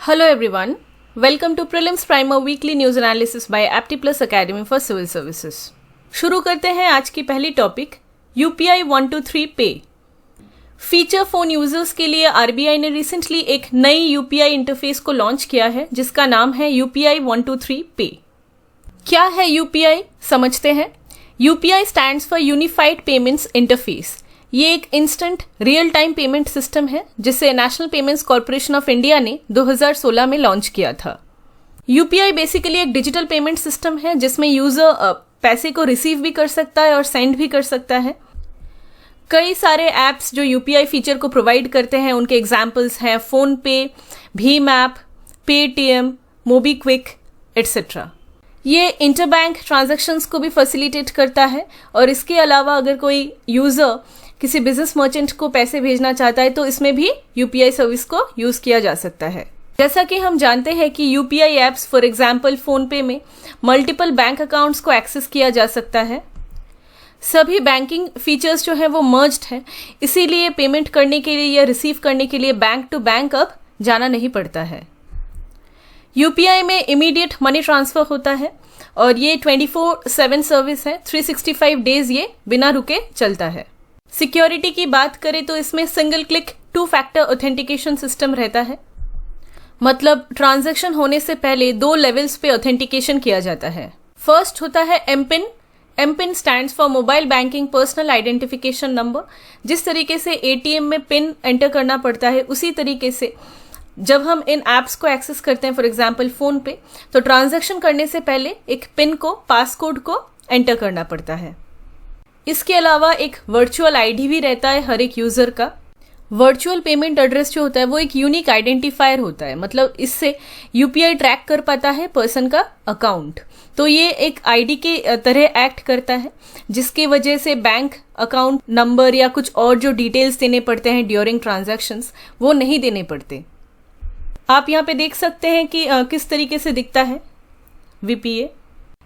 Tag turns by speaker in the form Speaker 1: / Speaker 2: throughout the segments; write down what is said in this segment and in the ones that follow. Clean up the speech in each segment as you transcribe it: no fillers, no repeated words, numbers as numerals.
Speaker 1: Hello everyone, welcome to Prelims Primer Weekly News Analysis by Aptiplus Academy for Civil Services। शुरू करते हैं आज की पहली टॉपिक UPI 123 पे। फीचर फोन यूजर्स के लिए RBI ने रिसेंटली एक नई UPI इंटरफेस को लॉन्च किया है जिसका नाम है UPI 123 पे। क्या है UPI समझते हैं। UPI stands for unified payments interface. ये एक instant real time payment system है जिसे national payments corporation of India ने 2016 में लॉन्च किया था। यूपीआई बेसिकली एक डिजिटल पेमेंट सिस्टम है जिसमें यूजर पैसे को रिसीव भी कर सकता है और सेंड भी कर सकता है। कई सारे ऐप्स जो यूपीआई फीचर को प्रोवाइड करते हैं उनके एग्जाम्पल्स हैं फोन पे, Bhim app, Paytm, MobiKwik etcetera. ये इंटरबैंक ट्रांजैक्शंस को भी फैसिलिटेट करता है और इसके अलावा अगर कोई यूजर किसी बिजनेस मर्चेंट को पैसे भेजना चाहता है तो इसमें भी यूपीआई सर्विस को यूज किया जा सकता है। जैसा कि हम जानते हैं कि UPI apps for example phone पे में मल्टीपल बैंक अकाउंट्स को एक्सेस किया जा सकता है। सभी बैंकिंग फीचर्स जो है वो मर्ज्ड है, इसीलिए पेमेंट करने के लिए या रिसीव करने के लिए बैंक टू बैंक अब जाना नहीं पड़ता है। यूपीआई में इमीडिएट मनी ट्रांसफर होता है और ये 24/7 सर्विस है। 365 डेज ये बिना रुके चलता है। सिक्योरिटी की बात करें तो इसमें single click 2 factor authentication system रहता है। मतलब ट्रांजैक्शन होने से पहले 2 लेवल्स पे ऑथेंटिकेशन किया जाता है। फर्स्ट होता है MPIN. MPIN stands for mobile banking personal identification number. जिस तरीके से एटीएम में पिन एंटर करना पड़ता है उसी तरीके से जब हम इन ऐप्स को एक्सेस करते हैं, फॉर एग्जांपल फोन पे, तो ट्रांजैक्शन करने से पहले एक पिन को, पासकोड को एंटर करना पड़ता है। इसके अलावा एक वर्चुअल आईडी भी रहता है हर एक यूजर का। वर्चुअल पेमेंट एड्रेस जो होता है वो एक यूनिक आइडेंटिफायर होता है। मतलब इससे यूपीआई ट्रैक कर पाता है पर्सन का अकाउंट। तो ये एक आईडी के तरह एक्ट करता है जिसकी वजह से बैंक अकाउंट नंबर या कुछ और जो डिटेल्स देने पड़ते हैं ड्यूरिंग ट्रांजैक्शंस वो नहीं देने पड़ते। आप यहाँ पे देख सकते हैं कि किस तरीके से दिखता है वीपीए।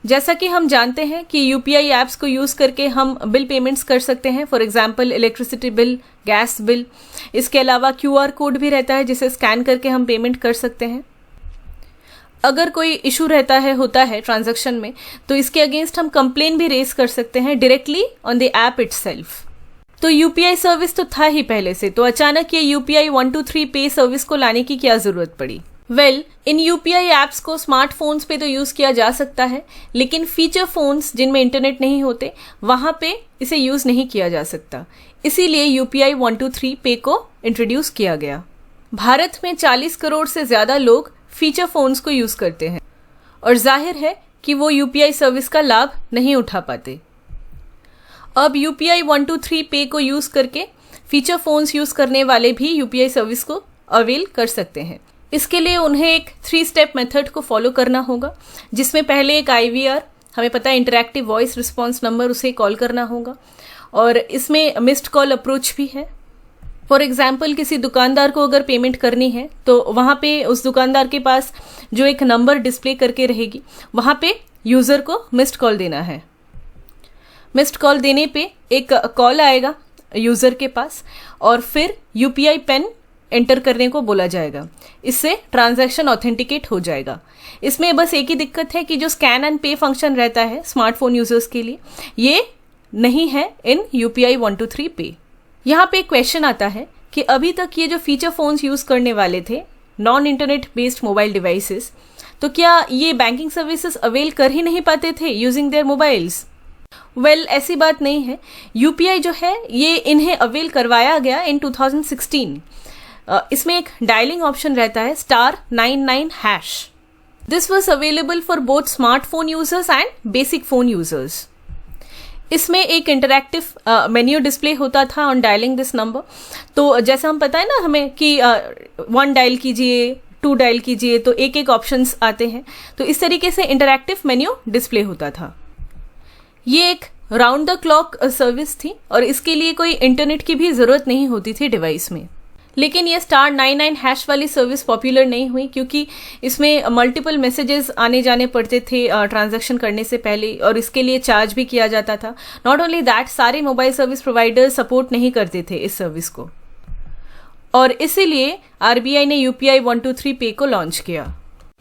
Speaker 1: जैसा कि हम जानते हैं कि यूपीआई ऐप्स को यूज करके हम बिल पेमेंट्स कर सकते हैं, for example electricity bill, gas bill. इसके अलावा क्यूआर कोड भी रहता है जिसे स्कैन करके हम पेमेंट कर सकते हैं। अगर कोई इशू होता है ट्रांजैक्शन में तो इसके अगेंस्ट हम कंप्लेन भी रेज कर सकते हैं directly on the app itself. तो यूपीआई सर्विस तो था ही पहले से, तो अचानक ये यूपीआई 123 पे सर्विस को लाने की क्या जरूरत पड़ी। इन यूपीआई ऐप्स को स्मार्टफोन्स पे तो यूज किया जा सकता है, लेकिन फीचर फोन्स जिनमें इंटरनेट नहीं होते वहां पे इसे यूज नहीं किया जा सकता। इसीलिए यूपीआई 123 पे को इंट्रोड्यूस किया गया। भारत में 40 करोड़ से ज्यादा लोग फीचर फोन्स को यूज करते हैं और जाहिर है कि वो यूपीआई सर्विस का लाभ नहीं उठा पाते। अब यूपीआई 123 पे को यूज करके फीचर फोन्स यूज करने वाले भी यूपीआई सर्विस को अवेल कर सकते हैं। इसके लिए उन्हें एक 3 स्टेप मेथड को फॉलो करना होगा, जिसमें पहले एक IVR, हमें पता है इंटरैक्टिव वॉइस रिस्पॉन्स नंबर, उसे कॉल करना होगा और इसमें मिस्ड कॉल अप्रोच भी है। फॉर एग्जाम्पल किसी दुकानदार को अगर पेमेंट करनी है तो वहाँ पे उस दुकानदार के पास जो एक नंबर डिस्प्ले करके रहेगी वहाँ पे यूजर को मिस्ड कॉल देना है। मिस्ड कॉल देने पे एक कॉल आएगा यूजर के पास और फिर यूपीआई पिन एंटर करने को बोला जाएगा। इससे ट्रांजैक्शन ऑथेंटिकेट हो जाएगा। इसमें बस एक ही दिक्कत है कि जो स्कैन एंड पे फंक्शन रहता है स्मार्टफोन यूजर्स के लिए ये नहीं है इन यूपीआई 123 पे। यहाँ पे एक क्वेश्चन आता है कि अभी तक ये जो फीचर फोन्स यूज करने वाले थे non internet based mobile devices, तो क्या ये बैंकिंग सर्विसेज अवेल कर ही नहीं पाते थे यूजिंग देयर मोबाइल्स। ऐसी बात नहीं है। यूपीआई जो है ये इन्हें अवेल करवाया गया इन 2016। इसमें एक डायलिंग ऑप्शन रहता है *99#। This was available for both smartphone users and basic phone users. इसमें एक इंटरैक्टिव मेन्यू डिस्प्ले होता था ऑन डायलिंग दिस नंबर। तो जैसा हम पता है ना हमें कि 1 डायल कीजिए, 2 डायल कीजिए, तो एक एक ऑप्शंस आते हैं। तो इस तरीके से इंटरैक्टिव मेन्यू डिस्प्ले होता था। ये एक राउंड द क्लॉक सर्विस थी और इसके लिए कोई इंटरनेट की भी जरूरत नहीं होती थी डिवाइस में। लेकिन ये *99# वाली सर्विस पॉपुलर नहीं हुई क्योंकि इसमें मल्टीपल मैसेजेस आने जाने पड़ते थे ट्रांजैक्शन करने से पहले और इसके लिए चार्ज भी किया जाता था। नॉट ओनली दैट, सारे मोबाइल सर्विस प्रोवाइडर सपोर्ट नहीं करते थे इस सर्विस को। और इसीलिए आरबीआई ने यूपीआई 123 पे को लॉन्च किया।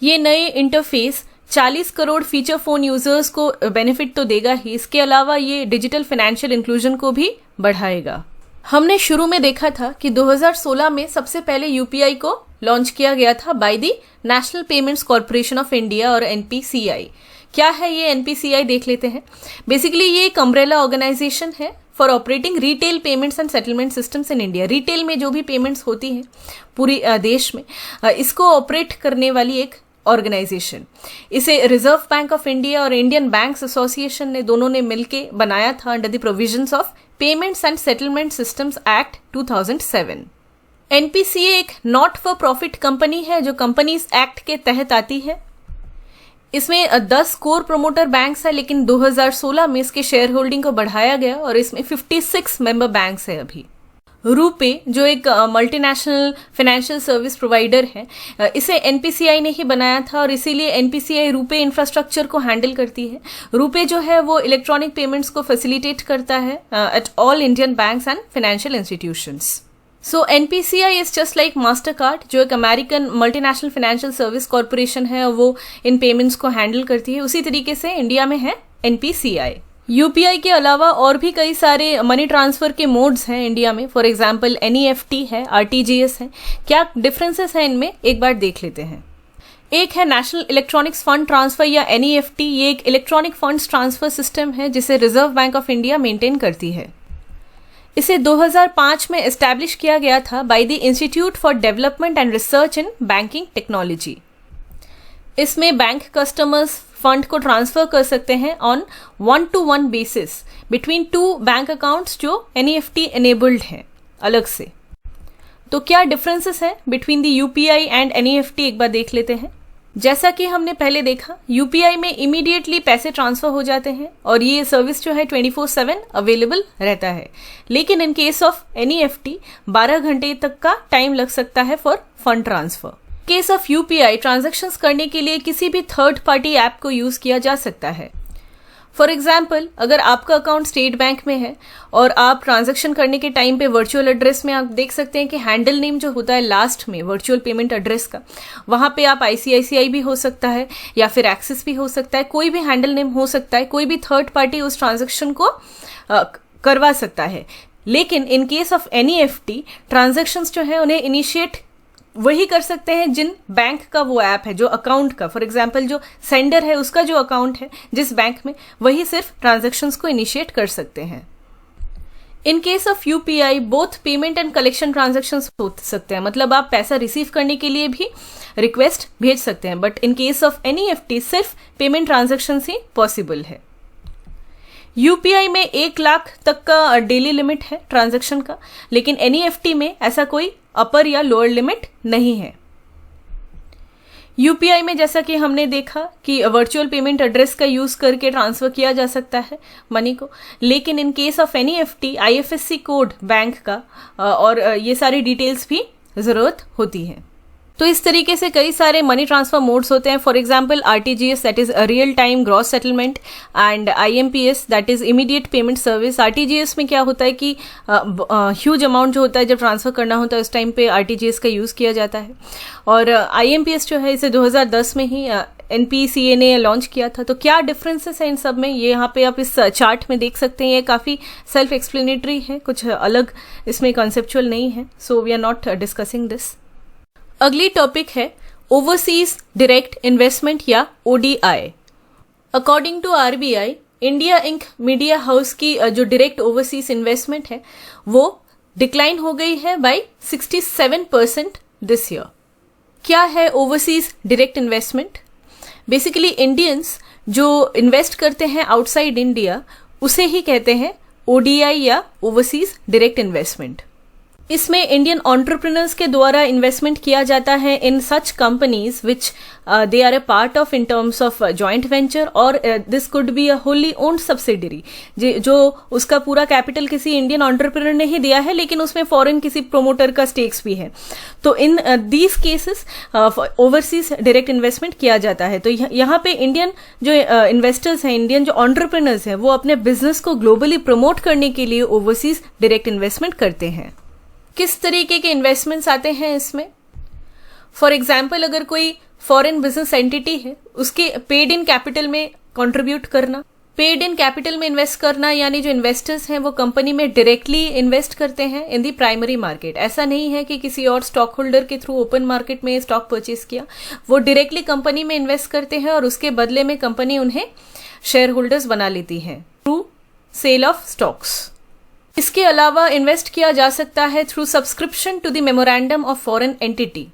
Speaker 1: ये नए interface 40 crore feature phone users को बेनिफिट तो देगा ही, इसके अलावा ये डिजिटल फाइनेंशियल इंक्लूजन को भी बढ़ाएगा। हमने शुरू में देखा था कि 2016 में सबसे पहले यूपीआई को लॉन्च किया गया था by the national payments corporation of India और एनपीसीआई। क्या है ये एनपीसीआई देख लेते हैं। बेसिकली ये एक अम्ब्रेला ऑर्गेनाइजेशन है for operating retail payments and settlement systems in India. Retail में जो भी पेमेंट्स होती हैं पूरी देश में, इसको ऑपरेट करने वाली एक ऑर्गेनाइजेशन। इसे रिजर्व बैंक ऑफ इंडिया और इंडियन बैंक्स एसोसिएशन ने दोनों ने मिलकर बनाया था under the provisions of payments and settlement systems act 2007। एनपीसीए एक नॉट फॉर प्रॉफिट कंपनी है जो कंपनीज एक्ट के तहत आती है। इसमें 10 कोर प्रमोटर बैंक्स है, लेकिन 2016 में इसके शेयर होल्डिंग को बढ़ाया गया और इसमें 56 मेंबर बैंक्स है अभी। रूपे जो एक मल्टीनेशनल फाइनेंशियल सर्विस प्रोवाइडर है, इसे एनपीसीआई ने ही बनाया था और इसीलिए एनपीसीआई रूपे इंफ्रास्ट्रक्चर को हैंडल करती है। रूपे जो है वो इलेक्ट्रॉनिक पेमेंट्स को फैसिलिटेट करता है at all Indian banks and financial institutions. So NPCI is just like master card, जो एक American multinational financial service corporation है और वो इन पेमेंट्स को हैंडल करती है। उसी तरीके से इंडिया में है एनपीसीआई। यूपीआई के अलावा और भी कई सारे मनी ट्रांसफर के मोड्स हैं इंडिया में। फॉर एग्जांपल एनईएफटी है, आरटीजीएस है। क्या डिफरेंसेस हैं इनमें एक बार देख लेते हैं। एक है नेशनल इलेक्ट्रॉनिक्स फंड ट्रांसफर या एनईएफटी। ये एक इलेक्ट्रॉनिक फंड्स ट्रांसफर सिस्टम है जिसे reserve bank of India maintain करती है। इसे 2005 में एस्टैब्लिश किया गया था by the institute for development and research in banking technology. इसमें बैंक कस्टमर्स फंड को ट्रांसफर कर सकते हैं on 1-to-1 basis between 2 bank accounts जो एनईएफटी एनेबल्ड हैं अलग से। तो क्या डिफरेंसेस हैं between the UPI and NEFT एक बार देख लेते हैं। जैसा कि हमने पहले देखा, यूपीआई में इमीडिएटली पैसे ट्रांसफर हो जाते हैं और ये सर्विस जो है 24/7 अवेलेबल रहता है। लेकिन इन केस ऑफ एनईएफटी 12 घंटे तक का टाइम लग सकता है for fund transfer. Case of UPI transactions करने के लिए किसी भी थर्ड पार्टी ऐप को यूज किया जा सकता है। फॉर एग्जाम्पल, अगर आपका अकाउंट स्टेट बैंक में है और आप ट्रांजैक्शन करने के टाइम पे वर्चुअल एड्रेस में आप देख सकते हैं कि हैंडल नेम जो होता है लास्ट में वर्चुअल पेमेंट एड्रेस का, वहां पे आप आईसीआईसीआई भी हो सकता है या फिर एक्सिस भी हो सकता है, कोई भी हैंडल नेम हो सकता है। कोई भी थर्ड पार्टी उस ट्रांजैक्शन को करवा सकता है। लेकिन इन केस ऑफ एनईएफटी ट्रांजैक्शंस जो है उन्हें इनिशिएट वही कर सकते हैं जिन बैंक का वो ऐप है, जो अकाउंट का, फॉर एग्जांपल जो सेंडर है उसका जो अकाउंट है जिस बैंक में, वही सिर्फ ट्रांजैक्शंस को इनिशिएट कर सकते हैं। इन case of UPI both payment and collection transactions हो सकते हैं, मतलब आप पैसा रिसीव करने के लिए भी रिक्वेस्ट भेज सकते हैं। But in case of NEFT सिर्फ पेमेंट ट्रांजैक्शंस ही पॉसिबल है। यूपीआई में 1 लाख तक का डेली लिमिट है ट्रांजैक्शन का, लेकिन एनईएफटी में ऐसा कोई अपर या लोअर लिमिट नहीं है। यूपीआई में जैसा कि हमने देखा कि वर्चुअल पेमेंट एड्रेस का यूज करके ट्रांसफर किया जा सकता है मनी को, लेकिन इन case of NEFT IFSC code bank का और ये सारी डिटेल्स भी जरूरत होती है। तो इस तरीके से कई सारे मनी ट्रांसफर मोड्स होते हैं। For example RTGS that is real time gross settlement and IMPS that is immediate payment service. RTGS में क्या होता है कि ह्यूज अमाउंट जो होता है जब ट्रांसफर करना होता है उस टाइम पे आरटीजीएस का यूज किया जाता है। और आईएमपीएस जो है इसे 2010 में ही एनपीसीए ने लॉन्च किया था। तो क्या डिफरेंसेस है इन सब में, ये यहाँ पे आप इस चार्ट में देख सकते हैं। ये काफी सेल्फ एक्सप्लेनेटरी है, कुछ अलग इसमें कॉन्सेप्चुअल नहीं है। So we are not discussing this. अगली टॉपिक है ओवरसीज डायरेक्ट इन्वेस्टमेंट या ODI. According to RBI, India Inc media house की जो डायरेक्ट ओवरसीज इन्वेस्टमेंट है वो डिक्लाइन हो गई है बाय 67% दिस ईयर। क्या है overseas direct investment? Basically Indians जो इन्वेस्ट करते हैं आउटसाइड इंडिया उसे ही कहते हैं ओडीआई या ओवरसीज डायरेक्ट इन्वेस्टमेंट। इसमें इंडियन एंटरप्रेन्योर्स के द्वारा इन्वेस्टमेंट किया जाता है in such companies which they are a part of in terms of joint venture और this could be a wholly owned subsidiary, जो उसका पूरा कैपिटल किसी इंडियन एंटरप्रेन्योर ने ही दिया है लेकिन उसमें फॉरेन किसी प्रोमोटर का स्टेक्स भी है। तो in these cases overseas direct investment किया जाता है। तो यहाँ पे इंडियन जो इन्वेस्टर्स हैं, इंडियन जो एंटरप्रेन्योर्स हैं, वो अपने बिजनेस को ग्लोबली प्रमोट करने के लिए ओवरसीज डायरेक्ट इन्वेस्टमेंट करते हैं। किस तरीके के इन्वेस्टमेंट्स आते हैं इसमें? फॉर एग्जाम्पल, अगर कोई फॉरेन बिजनेस एंटिटी है, उसके पेड इन कैपिटल में कंट्रीब्यूट करना। पेड इन कैपिटल में इन्वेस्ट करना यानी जो इन्वेस्टर्स हैं वो कंपनी में डायरेक्टली इन्वेस्ट करते हैं इन दी प्राइमरी मार्केट। ऐसा नहीं है कि किसी और स्टॉक होल्डर के थ्रू ओपन मार्केट में स्टॉक परचेज किया, वो डायरेक्टली कंपनी में इन्वेस्ट करते हैं और उसके बदले में कंपनी उन्हें शेयर होल्डर्स बना लेती है थ्रू सेल ऑफ स्टॉक्स। इसके अलावा इन्वेस्ट किया जा सकता है through subscription to the memorandum of foreign entity.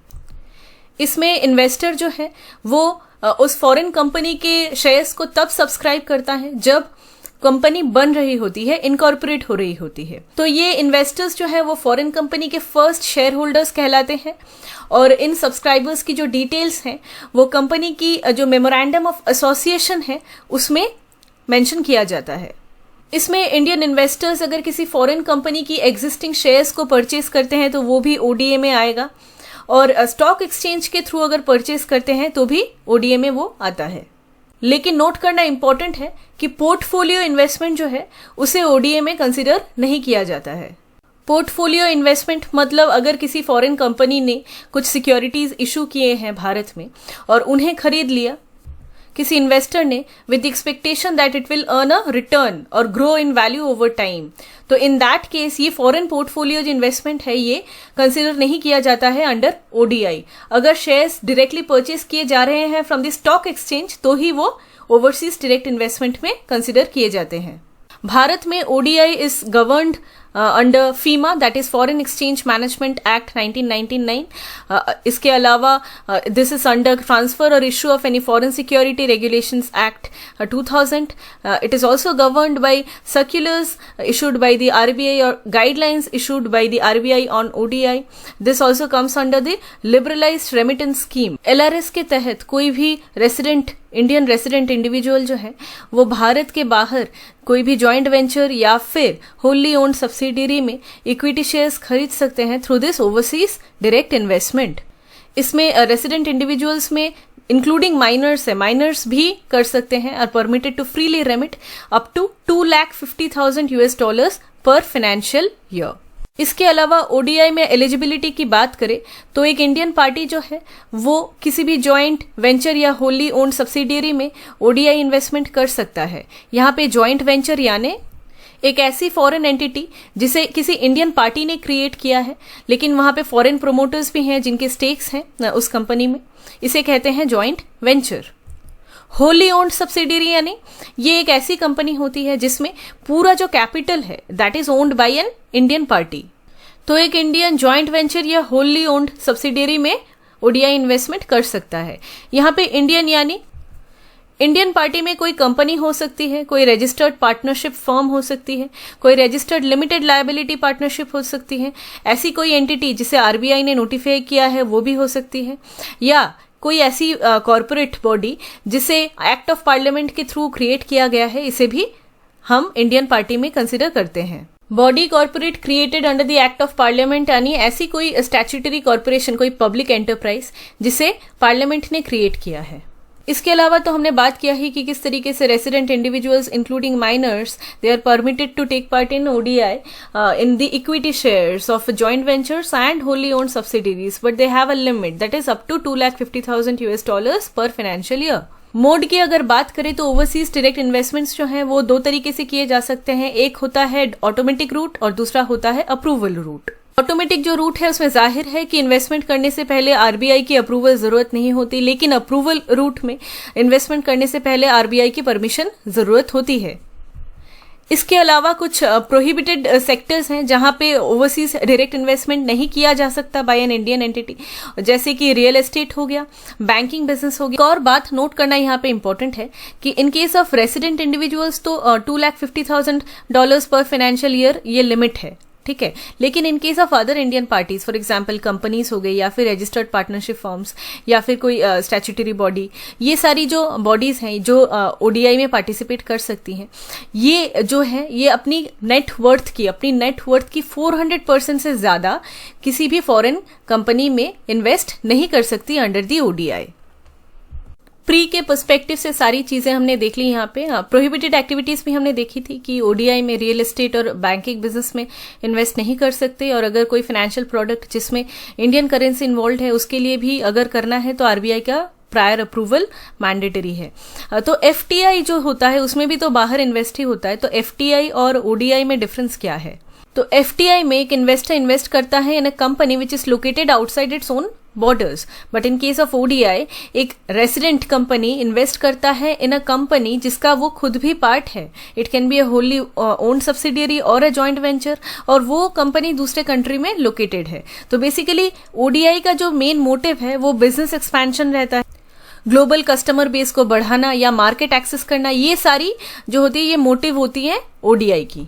Speaker 1: इसमें इन्वेस्टर जो है वो उस फॉरेन कंपनी के शेयर्स को तब सब्सक्राइब करता है जब कंपनी बन रही होती है, इनकॉर्पोरेट हो रही होती है। तो ये इन्वेस्टर्स जो है वो फॉरेन कंपनी के फर्स्ट शेयर होल्डर्स कहलाते हैं और इन सब्सक्राइबर्स की जो डिटेल्स हैं वो कंपनी की जो मेमोरेंडम ऑफ एसोसिएशन है उसमें मेंशन किया जाता है। इसमें इंडियन इन्वेस्टर्स अगर किसी फॉरेन कंपनी की एग्जिस्टिंग शेयर्स को परचेज करते हैं तो वो भी ओडीए में आएगा, और स्टॉक एक्सचेंज के थ्रू अगर परचेज करते हैं तो भी ओडीए में वो आता है। लेकिन नोट करना इंपॉर्टेंट है कि पोर्टफोलियो इन्वेस्टमेंट जो है उसे ओडीए में कंसिडर नहीं किया जाता है। पोर्टफोलियो इन्वेस्टमेंट मतलब अगर किसी फॉरेन कंपनी ने कुछ सिक्योरिटीज इशू किए हैं भारत में और उन्हें खरीद लिया किसी इन्वेस्टर ने with the expectation that it will earn a return और grow in value over time, तो इन दैट केस ये फॉरेन पोर्टफोलियो जो इन्वेस्टमेंट है ये कंसिडर नहीं किया जाता है अंडर ओडीआई। अगर शेयर्स डायरेक्टली परचेज किए जा रहे हैं फ्रॉम द स्टॉक एक्सचेंज तो ही वो ओवरसीज डायरेक्ट इन्वेस्टमेंट में कंसिडर किए जाते हैं। भारत में ODI is governed under FEMA, that is foreign exchange management act 1999। इसके अलावा दिस इज अंडर ट्रांसफर और issue of any foreign security regulations act 2000। It is also governed by circulars issued by the RBI or guidelines issued by the RBI on ODI. This also comes under the liberalized remittance scheme. LRS के तहत कोई भी resident Indian resident individual जो है वो भारत के बाहर कोई भी जॉइंट वेंचर या फिर होली ओन्ड सब्सिडियरी में इक्विटी शेयर्स खरीद सकते हैं through this overseas direct investment. इसमें रेसिडेंट इंडिविजुअल्स में इंक्लूडिंग माइनर्स है, माइनर्स भी कर सकते हैं और permitted to freely remit up to $250,000 पर फाइनेंशियल ईयर। इसके अलावा ओडीआई में एलिजिबिलिटी की बात करें तो एक इंडियन पार्टी जो है वो किसी भी जॉइंट वेंचर या होली ओन्ड सब्सिडियरी में ओडीआई इन्वेस्टमेंट कर सकता है। यहाँ पे जॉइंट वेंचर यानी एक ऐसी फॉरेन एंटिटी जिसे किसी इंडियन पार्टी ने क्रिएट किया है लेकिन वहां पे फॉरेन प्रोमोटर्स भी हैं जिनके स्टेक्स हैं उस कंपनी में, इसे कहते हैं joint venture. Holi owned subsidiary यानी ये एक ऐसी कंपनी होती है जिसमें पूरा जो कैपिटल है that is owned by an Indian party. तो एक इंडियन जॉइंट वेंचर या होली ओन्ड सब्सिडियरी में ओडीआई इन्वेस्टमेंट कर सकता है। यहाँ पे इंडियन यानी इंडियन पार्टी में कोई कंपनी हो सकती है, कोई रजिस्टर्ड पार्टनरशिप फर्म हो सकती है, कोई रजिस्टर्ड लिमिटेड लायबिलिटी पार्टनरशिप हो सकती है, ऐसी कोई एंटिटी जिसे आरबीआई ने नोटिफाई किया है वो भी हो सकती है, या कोई ऐसी कॉर्पोरेट बॉडी जिसे एक्ट ऑफ पार्लियामेंट के थ्रू क्रिएट किया गया है, इसे भी हम इंडियन पार्टी में कंसिडर करते हैं। Body corporate created under the act of parliament यानी ऐसी कोई स्टैट्यूटरी कॉर्पोरेशन, कोई पब्लिक एंटरप्राइज जिसे पार्लियामेंट ने क्रिएट किया है। इसके अलावा तो हमने बात किया ही कि किस तरीके से resident individuals including minors they are permitted to take part in ODI in the equity shares of joint ventures and wholly owned subsidiaries, but they have a limit that is up to $250,000 पर financial year. Mode की अगर बात करें तो overseas direct investments जो हैं वो दो तरीके से किए जा सकते हैं। एक होता है ऑटोमेटिक रूट और दूसरा होता है अप्रूवल रूट। ऑटोमेटिक जो रूट है उसमें जाहिर है कि इन्वेस्टमेंट करने से पहले आरबीआई की अप्रूवल जरूरत नहीं होती, लेकिन अप्रूवल रूट में इन्वेस्टमेंट करने से पहले आरबीआई की परमिशन जरूरत होती है। इसके अलावा कुछ प्रोहिबिटेड सेक्टर्स हैं जहां पे ओवरसीज डायरेक्ट इन्वेस्टमेंट नहीं किया जा सकता बाय एन इंडियन एंटिटी, जैसे कि रियल एस्टेट हो गया, बैंकिंग बिजनेस हो गया। और बात नोट करना यहाँ पे इंपॉर्टेंट है कि इन केस ऑफ रेसिडेंट इंडिविजुअल्स तो $250,000 पर फाइनेंशियल ईयर ये लिमिट है, ठीक है। लेकिन इन case of other Indian parties, for example companies हो गई या फिर रजिस्टर्ड पार्टनरशिप फर्म्स या फिर कोई स्टैट्यूटरी बॉडी, ये सारी जो बॉडीज हैं जो ओडीआई में पार्टिसिपेट कर सकती हैं, ये जो है ये अपनी नेट वर्थ की 400% से ज्यादा किसी भी फॉरेन कंपनी में इन्वेस्ट नहीं कर सकती अंडर दी ओडीआई। प्री के पर्सपेक्टिव से सारी चीजें हमने देख ली यहाँ पे। प्रोहिबिटेड एक्टिविटीज भी हमने देखी थी कि ओडीआई में रियल एस्टेट और बैंकिंग बिजनेस में इन्वेस्ट नहीं कर सकते, और अगर कोई फाइनेंशियल प्रोडक्ट जिसमें इंडियन करेंसी इन्वॉल्व है उसके लिए भी अगर करना है तो आरबीआई का प्रायर अप्रूवल मैंडेटरी है। तो एफटीआई जो होता है उसमें भी तो बाहर इन्वेस्ट ही होता है, तो एफटीआई और ओडीआई में डिफरेंस क्या है? तो एफटीआई में एक इन्वेस्टर इन्वेस्ट करता है in a company which is located outside its own borders, but in case of ODI एक रेसिडेंट कंपनी इन्वेस्ट करता है इन अ कंपनी जिसका वो खुद भी पार्ट है। It can be a wholly owned subsidiary और अ जॉइंट वेंचर, और वो कंपनी दूसरे कंट्री में लोकेटेड है। तो बेसिकली ओडीआई का जो मेन मोटिव है वो बिजनेस एक्सपेंशन रहता है, ग्लोबल कस्टमर बेस को बढ़ाना या मार्केट एक्सेस करना, ये सारी जो होती है ये मोटिव होती है ओडीआई की।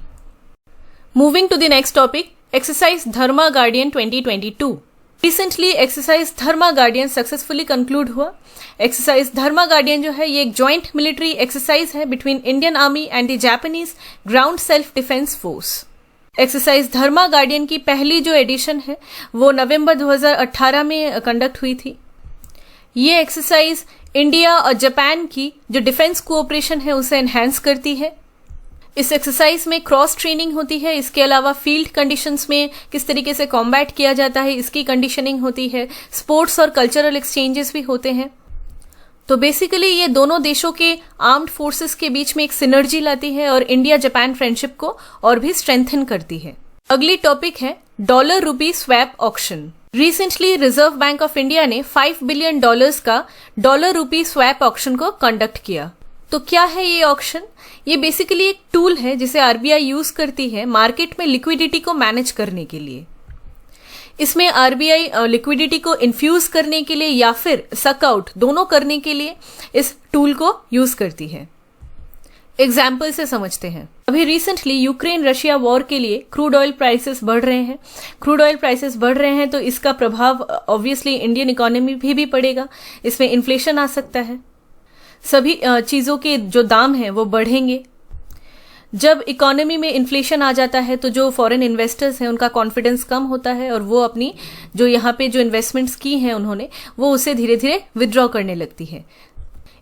Speaker 1: Moving to the next topic, exercise Dharma guardian 2022। Recently exercise Dharma guardian successfully conclude हुआ। एक्सरसाइज धर्मा गार्डियन जो है ये एक जॉइंट मिलिट्री एक्सरसाइज है between Indian army and the Japanese ground self defence force. Exercise Dharma guardian की पहली जो एडिशन है वो नवंबर 2018 में कंडक्ट हुई थी। ये एक्सरसाइज इंडिया और जापान की जो डिफेंस कोऑपरेशन है उसे एनहांस करती है। इस एक्सरसाइज में क्रॉस ट्रेनिंग होती है, इसके अलावा फील्ड कंडीशंस में किस तरीके से कॉम्बैट किया जाता है इसकी कंडीशनिंग होती है, स्पोर्ट्स और कल्चरल एक्सचेंजेस भी होते हैं। तो बेसिकली ये दोनों देशों के आर्म्ड फोर्सेस के बीच में एक सिनर्जी लाती है और इंडिया जापान फ्रेंडशिप को और भी स्ट्रेंथन करती है। अगली टॉपिक है डॉलर रूपी swap auction. Recently reserve bank of India ने $5 बिलियन का डॉलर रूपी स्वैप ऑक्शन को कंडक्ट किया। तो क्या है ये ऑक्शन? ये बेसिकली एक टूल है जिसे आरबीआई यूज करती है मार्केट में लिक्विडिटी को मैनेज करने के लिए। इसमें आरबीआई लिक्विडिटी को इन्फ्यूज करने के लिए या फिर सक आउट दोनों करने के लिए इस टूल को यूज करती है। एग्जाम्पल से समझते हैं। अभी रिसेंटली यूक्रेन रशिया वॉर के लिए क्रूड ऑयल प्राइसेस बढ़ रहे हैं। क्रूड ऑयल प्राइसेस बढ़ रहे हैं तो इसका प्रभाव ऑब्वियसली इंडियन इकोनॉमी भी पड़ेगा। इसमें इन्फ्लेशन आ सकता है, सभी चीजों के जो दाम हैं वो बढ़ेंगे। जब इकोनॉमी में इन्फ्लेशन आ जाता है तो जो फॉरेन इन्वेस्टर्स हैं उनका कॉन्फिडेंस कम होता है और वो अपनी जो यहाँ पे जो इन्वेस्टमेंट्स की हैं उन्होंने वो उसे धीरे धीरे विदड्रॉ करने लगती है।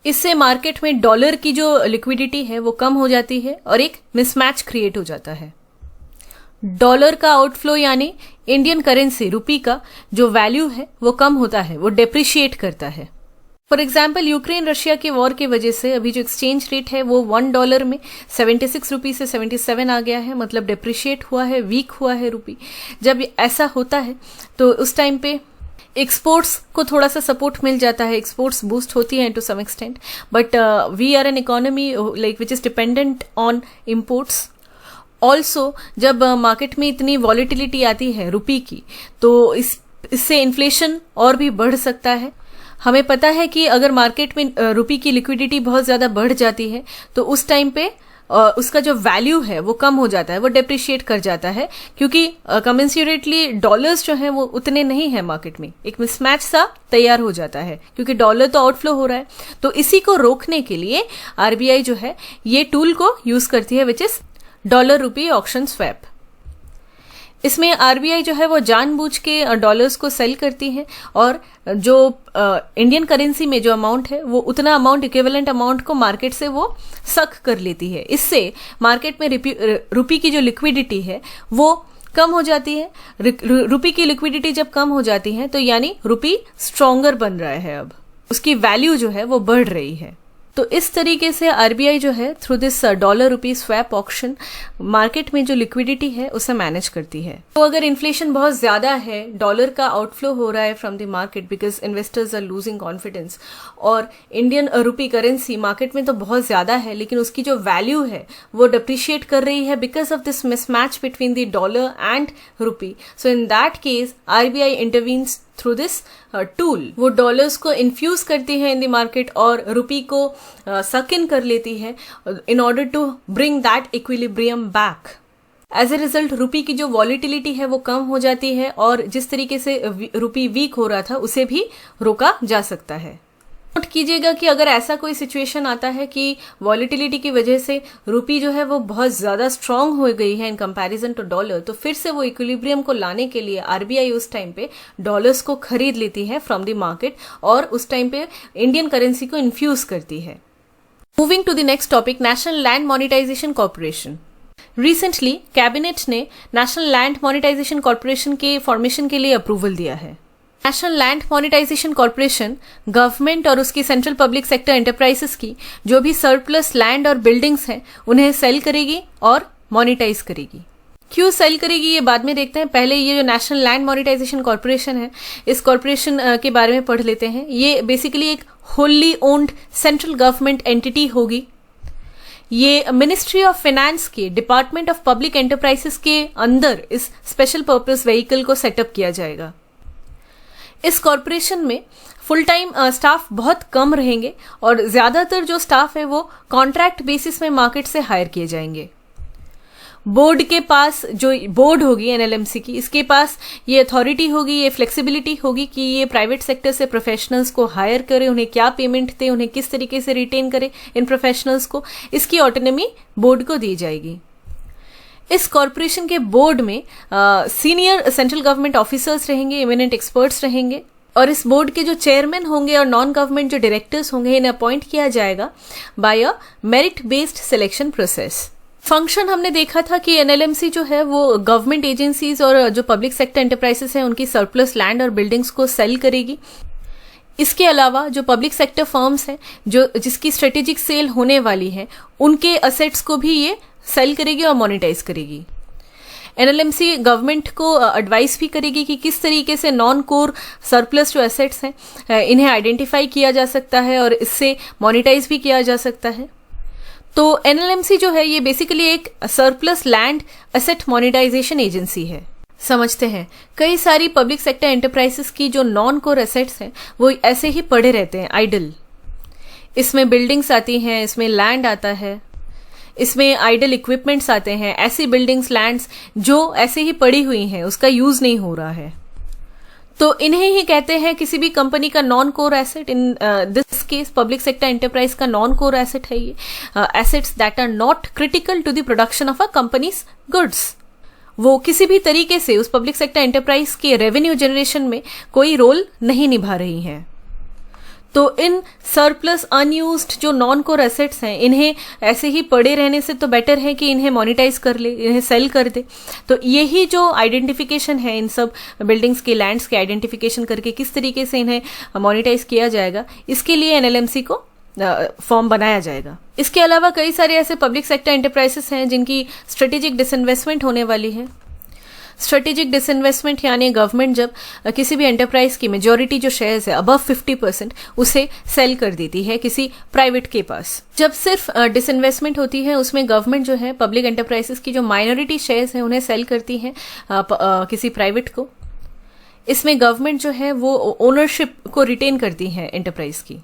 Speaker 1: इससे मार्केट में डॉलर की जो लिक्विडिटी है वो कम हो जाती है और एक मिसमैच क्रिएट हो जाता है। डॉलर का आउटफ्लो यानी इंडियन करेंसी रुपी का जो वैल्यू है वो कम होता है, वो डेप्रिशिएट करता है। फॉर एग्जाम्पल यूक्रेन रशिया के वॉर की वजह से अभी जो एक्सचेंज रेट है वो $1 में 76 रुपी से 77 आ गया है, मतलब डेप्रिशिएट हुआ है, वीक हुआ है रुपी। जब ऐसा होता है तो उस टाइम पे एक्सपोर्ट्स को थोड़ा सा सपोर्ट मिल जाता है, एक्सपोर्ट्स बूस्ट होती हैं to some extent, but we are an economy like which is dependent on imports. Also जब मार्केट में इतनी वॉलिटिलिटी आती है रुपी की तो इससे इन्फ्लेशन और भी बढ़ सकता है। हमें पता है कि अगर मार्केट में रुपी की लिक्विडिटी बहुत ज्यादा बढ़ जाती है तो उस टाइम पे उसका जो वैल्यू है वो कम हो जाता है, वो डेप्रिशिएट कर जाता है, क्योंकि कमेंसुरेटली डॉलर्स जो हैं वो उतने नहीं है मार्केट में। एक मिसमैच सा तैयार हो जाता है क्योंकि डॉलर तो आउटफ्लो हो रहा है। तो इसी को रोकने के लिए आरबीआई जो है ये टूल को यूज करती है विच इज डॉलर रूपी ऑक्शन स्वैप। इसमें आरबीआई जो है वो जानबूझ के डॉलर्स को सेल करती है और जो इंडियन करेंसी में जो अमाउंट है वो उतना अमाउंट, इक्विवेलेंट अमाउंट को मार्केट से वो सक कर लेती है। इससे मार्केट में रुपी की जो लिक्विडिटी है वो कम हो जाती है। रुपी की लिक्विडिटी जब कम हो जाती है तो यानी रुपी स्ट्रॉन्गर बन रहा है, अब उसकी वैल्यू जो है वो बढ़ रही है। तो इस तरीके से आरबीआई जो है थ्रू दिस डॉलर रूपी स्वैप ऑक्शन मार्केट में जो लिक्विडिटी है उसे मैनेज करती है। तो अगर इन्फ्लेशन बहुत ज्यादा है, डॉलर का आउटफ्लो हो रहा है from the market because investors are losing confidence, और इंडियन रूपी करेंसी मार्केट में तो बहुत ज्यादा है लेकिन उसकी जो वैल्यू है वो डिप्रिशिएट कर रही है because of this mismatch between the dollar and rupee. So in that case RBI intervenes through this tool. वो डॉलर्स को इन्फ्यूज करती है इन द मार्केट और रुपी को सक इन कर लेती है in order to bring that equilibrium back. As a result rupee की जो वॉलिटिलिटी है वो कम हो जाती है और जिस तरीके से रुपी वीक हो रहा था उसे भी रोका जा सकता है। नोट कीजिएगा कि अगर ऐसा कोई सिचुएशन आता है कि वॉलेटिलिटी की वजह से रुपी जो है वो बहुत ज़्यादा स्ट्रांग हो गई है इन कंपैरिजन टू डॉलर, तो फिर से वो इक्विलिब्रियम को लाने के लिए आरबीआई उस टाइम पे डॉलर्स को खरीद लेती है फ्रॉम द मार्केट और उस टाइम पे इंडियन करेंसी को इन्फ्यूज करती है। Moving to the next topic, national land monetization corporation. Recently cabinet ने नेशनल लैंड मॉनिटाइजेशन कॉर्पोरेशन के फॉर्मेशन के लिए अप्रूवल दिया है। National land monetization corporation government और उसकी सेंट्रल पब्लिक सेक्टर एंटरप्राइजेस की जो भी सरप्लस लैंड और बिल्डिंग्स हैं उन्हें सेल करेगी और मॉनिटाइज करेगी। क्यों सेल करेगी ये बाद में देखते हैं, पहले ये जो नेशनल लैंड मॉनिटाइजेशन कॉर्पोरेशन है इस कॉर्पोरेशन के बारे में पढ़ लेते हैं। ये बेसिकली एक wholly owned central government entity होगी। ये मिनिस्ट्री ऑफ फाइनेंस के डिपार्टमेंट ऑफ पब्लिक एंटरप्राइजेस के अंदर इस स्पेशल पर्पस व्हीकल को सेटअप किया जाएगा। इस कॉर्पोरेशन में फुल टाइम स्टाफ बहुत कम रहेंगे और ज्यादातर जो स्टाफ है वो कॉन्ट्रैक्ट बेसिस में मार्केट से हायर किए जाएंगे। बोर्ड के पास जो बोर्ड होगी एनएलएमसी की, इसके पास ये अथॉरिटी होगी, ये फ्लेक्सिबिलिटी होगी कि ये प्राइवेट सेक्टर से प्रोफेशनल्स को हायर करे, उन्हें क्या पेमेंट दे, उन्हें किस तरीके से रिटेन करे इन प्रोफेशनल्स को, इसकी ऑटोनॉमी बोर्ड को दी जाएगी। इस कॉर्पोरेशन के बोर्ड में सीनियर सेंट्रल गवर्नमेंट ऑफिसर्स रहेंगे, इमिनेंट एक्सपर्ट्स रहेंगे और इस बोर्ड के जो चेयरमैन होंगे और नॉन गवर्नमेंट जो डायरेक्टर्स होंगे इन्हें अपॉइंट किया जाएगा by a merit based selection process. Function हमने देखा था कि एनएलएमसी जो है वो गवर्नमेंट एजेंसीज और जो पब्लिक सेक्टर एंटरप्राइजेस हैं उनकी सरप्लस लैंड और बिल्डिंग्स को सेल करेगी। इसके अलावा जो पब्लिक सेक्टर फर्म्स हैं जो जिसकी स्ट्रेटेजिक सेल होने वाली है उनके असेट्स को भी ये सेल करेगी और मोनेटाइज करेगी। एनएलएमसी गवर्नमेंट को एडवाइस भी करेगी कि किस तरीके से नॉन कोर सरप्लस जो एसेट्स हैं इन्हें आइडेंटिफाई किया जा सकता है और इससे मोनेटाइज भी किया जा सकता है। तो एनएलएमसी जो है ये बेसिकली एक surplus land asset monetisation agency है। समझते हैं कई सारी पब्लिक सेक्टर एंटरप्राइजेस की जो नॉन कोर एसेट्स हैं वो ऐसे ही पड़े रहते हैं आइडल। इसमें बिल्डिंग्स आती हैं, इसमें लैंड आता है, इसमें आइडल इक्विपमेंट्स आते हैं, ऐसी बिल्डिंग्स लैंड्स जो ऐसे ही पड़ी हुई हैं, उसका यूज नहीं हो रहा है, तो इन्हें ही कहते हैं किसी भी कंपनी का non core asset. In this case public sector enterprise का नॉन कोर एसेट है ये assets that are not critical to the production of a company's goods. वो किसी भी तरीके से उस पब्लिक सेक्टर एंटरप्राइज के रेवेन्यू जनरेशन में कोई रोल नहीं निभा रही हैं। तो इन सरप्लस अनयूज्ड जो नॉन कोर एसेट्स हैं इन्हें ऐसे ही पड़े रहने से तो बेटर है कि इन्हें मोनेटाइज कर ले, इन्हें सेल कर दे। तो यही जो आइडेंटिफिकेशन है इन सब बिल्डिंग्स के लैंड्स के आइडेंटिफिकेशन करके किस तरीके से इन्हें मोनेटाइज किया जाएगा, इसके लिए एनएलएमसी को फॉर्म बनाया जाएगा। इसके अलावा कई सारे ऐसे पब्लिक सेक्टर एंटरप्राइजेस हैं जिनकी स्ट्रेटेजिक डिसइन्वेस्टमेंट होने वाली है। स्ट्रेटेजिक डिसइन्वेस्टमेंट यानी गवर्नमेंट जब किसी भी एंटरप्राइज की मेजॉरिटी जो शेयर्स है अबव 50% उसे सेल कर देती है किसी प्राइवेट के पास। जब सिर्फ डिसइन्वेस्टमेंट होती है उसमें गवर्नमेंट जो है पब्लिक एंटरप्राइजेस की जो माइनॉरिटी शेयर्स हैं उन्हें सेल करती है किसी प्राइवेट को। इसमें गवर्नमेंट जो है वो ओनरशिप को रिटेन करती है एंटरप्राइज की।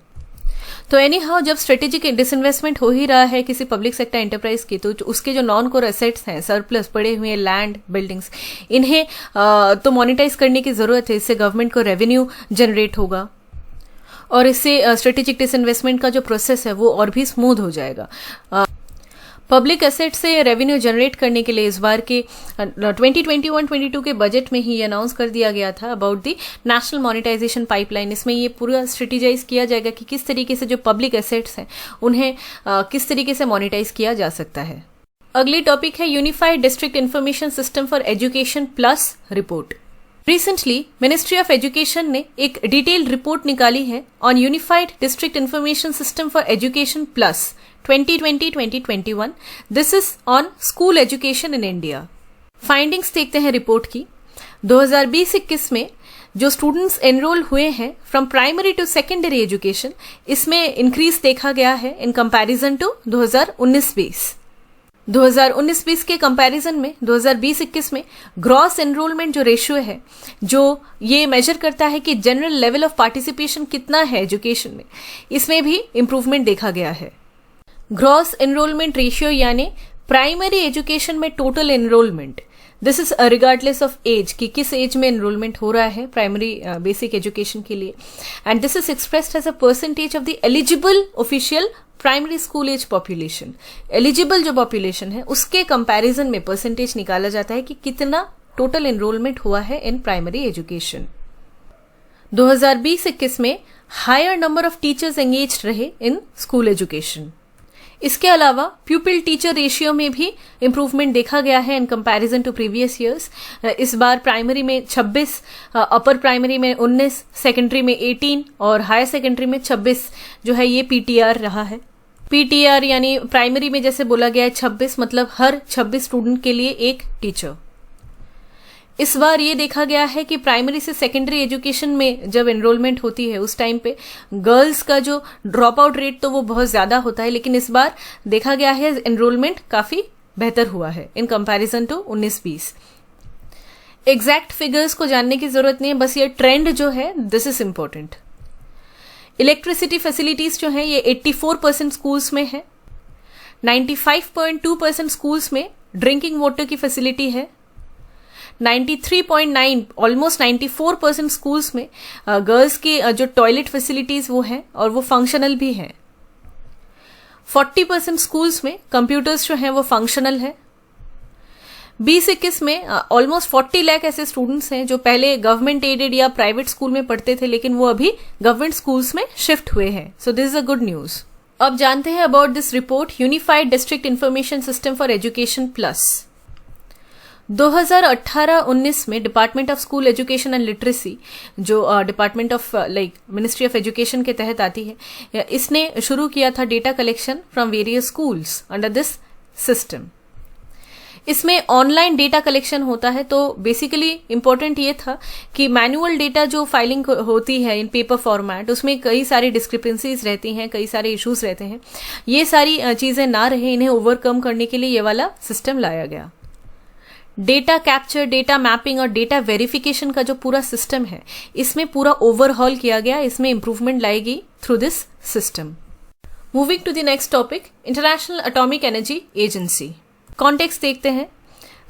Speaker 1: तो एनी हाउ जब स्ट्रेटेजिक डिसइन्वेस्टमेंट हो ही रहा है किसी पब्लिक सेक्टर एंटरप्राइज की, तो उसके जो नॉन कोर एसेट्स हैं, सरप्लस पड़े हुए लैंड बिल्डिंग्स, इन्हें तो मोनेटाइज करने की जरूरत है। इससे गवर्नमेंट को रेवेन्यू जनरेट होगा और इससे स्ट्रेटेजिक डिसइन्वेस्टमेंट का जो प्रोसेस है वो और भी स्मूथ हो जाएगा। पब्लिक एसेट से रेवेन्यू जनरेट करने के लिए इस बार के 2021-22 के बजट में ही अनाउंस कर दिया गया था about the national monetisation pipeline. इसमें ये पूरा स्ट्रेटेजाइज किया जाएगा कि किस तरीके से जो पब्लिक एसेट्स हैं उन्हें किस तरीके से मॉनिटाइज किया जा सकता है। अगली टॉपिक है unified district information system for education plus report. Recently ministry of education ने एक डिटेल्ड रिपोर्ट निकाली है on unified district information system for education plus 2020-2021। This is on school education in India. Findings देखते हैं report की। 2020-21 में जो students enrol हुए हैं from primary to secondary education, इसमें इंक्रीज देखा गया है इन कंपैरिजन टू 2019-20। 2019-20 के कंपैरिजन में 2020-21 में ग्रॉस एनरोलमेंट जो रेशियो है, जो ये मेजर करता है कि जनरल लेवल ऑफ पार्टिसिपेशन कितना है एजुकेशन में, इसमें भी इंप्रूवमेंट देखा गया है। ग्रॉस एनरोलमेंट रेशियो यानी प्राइमरी एजुकेशन में total enrolment this is regardless of age कि किस एज में एनरोलमेंट हो रहा है प्राइमरी बेसिक एजुकेशन के लिए, and this is expressed as a percentage of the eligible official primary school age population. Eligible जो पॉपुलेशन है उसके कंपैरिजन में परसेंटेज निकाला जाता है कि कितना टोटल एनरोलमेंट हुआ है इन प्राइमरी एजुकेशन। 2020-21 में higher number of teachers engaged रहे इन स्कूल एजुकेशन। इसके अलावा प्यूपिल टीचर रेशियो में भी इंप्रूवमेंट देखा गया है in comparison to previous years. इस बार प्राइमरी में 26, अपर प्राइमरी में 19, सेकेंडरी में 18 और हायर सेकेंडरी में 26 जो है ये पीटीआर रहा है। पीटीआर यानी प्राइमरी में जैसे बोला गया है 26, मतलब हर 26 स्टूडेंट के लिए एक टीचर। इस बार ये देखा गया है कि प्राइमरी से सेकेंडरी एजुकेशन में जब एनरोलमेंट होती है उस टाइम पे गर्ल्स का जो ड्रॉप आउट रेट तो वो बहुत ज्यादा होता है, लेकिन इस बार देखा गया है एनरोलमेंट काफी बेहतर हुआ है in comparison to 19-20। Exact figures को जानने की जरूरत नहीं है, बस ये ट्रेंड जो है this is important. Electricity facilities जो है ये 84% स्कूल्स में है, 95.2% स्कूल्स में ड्रिंकिंग वाटर की फैसिलिटी है, 93.9 ऑलमोस्ट 94% स्कूल्स में गर्ल्स की जो टॉयलेट फैसिलिटीज वो हैं और वो फंक्शनल भी हैं। 40% स्कूल्स में कंप्यूटर्स जो हैं वो फंक्शनल है। 20-21 में ऑलमोस्ट 40 लाख ऐसे स्टूडेंट्स हैं जो पहले गवर्नमेंट एडेड या प्राइवेट स्कूल में पढ़ते थे लेकिन वो अभी गवर्नमेंट स्कूल्स में शिफ्ट हुए हैं। So this is a good news. अब जानते हैं about this report unified district information system for education plus. 2018-19 में department of school education and literacy जो department of ministry of education के तहत आती है, इसने शुरू किया था data collection from various schools under this system. इसमें ऑनलाइन डेटा कलेक्शन होता है, तो बेसिकली इंपॉर्टेंट ये था कि मैनुअल डेटा जो फाइलिंग होती है इन पेपर फॉर्मेट उसमें कई सारी डिस्क्रिपेंसीज रहती हैं, कई सारे इश्यूज रहते हैं। ये सारी चीजें ना रहे, इन्हें ओवरकम करने के लिए ये वाला सिस्टम लाया गया। डेटा कैप्चर, डेटा मैपिंग और डेटा वेरिफिकेशन का जो पूरा सिस्टम है इसमें पूरा ओवरहॉल किया गया, इसमें इंप्रूवमेंट लाएगी through this system. Moving to the next topic, international atomic energy agency. Context देखते हैं।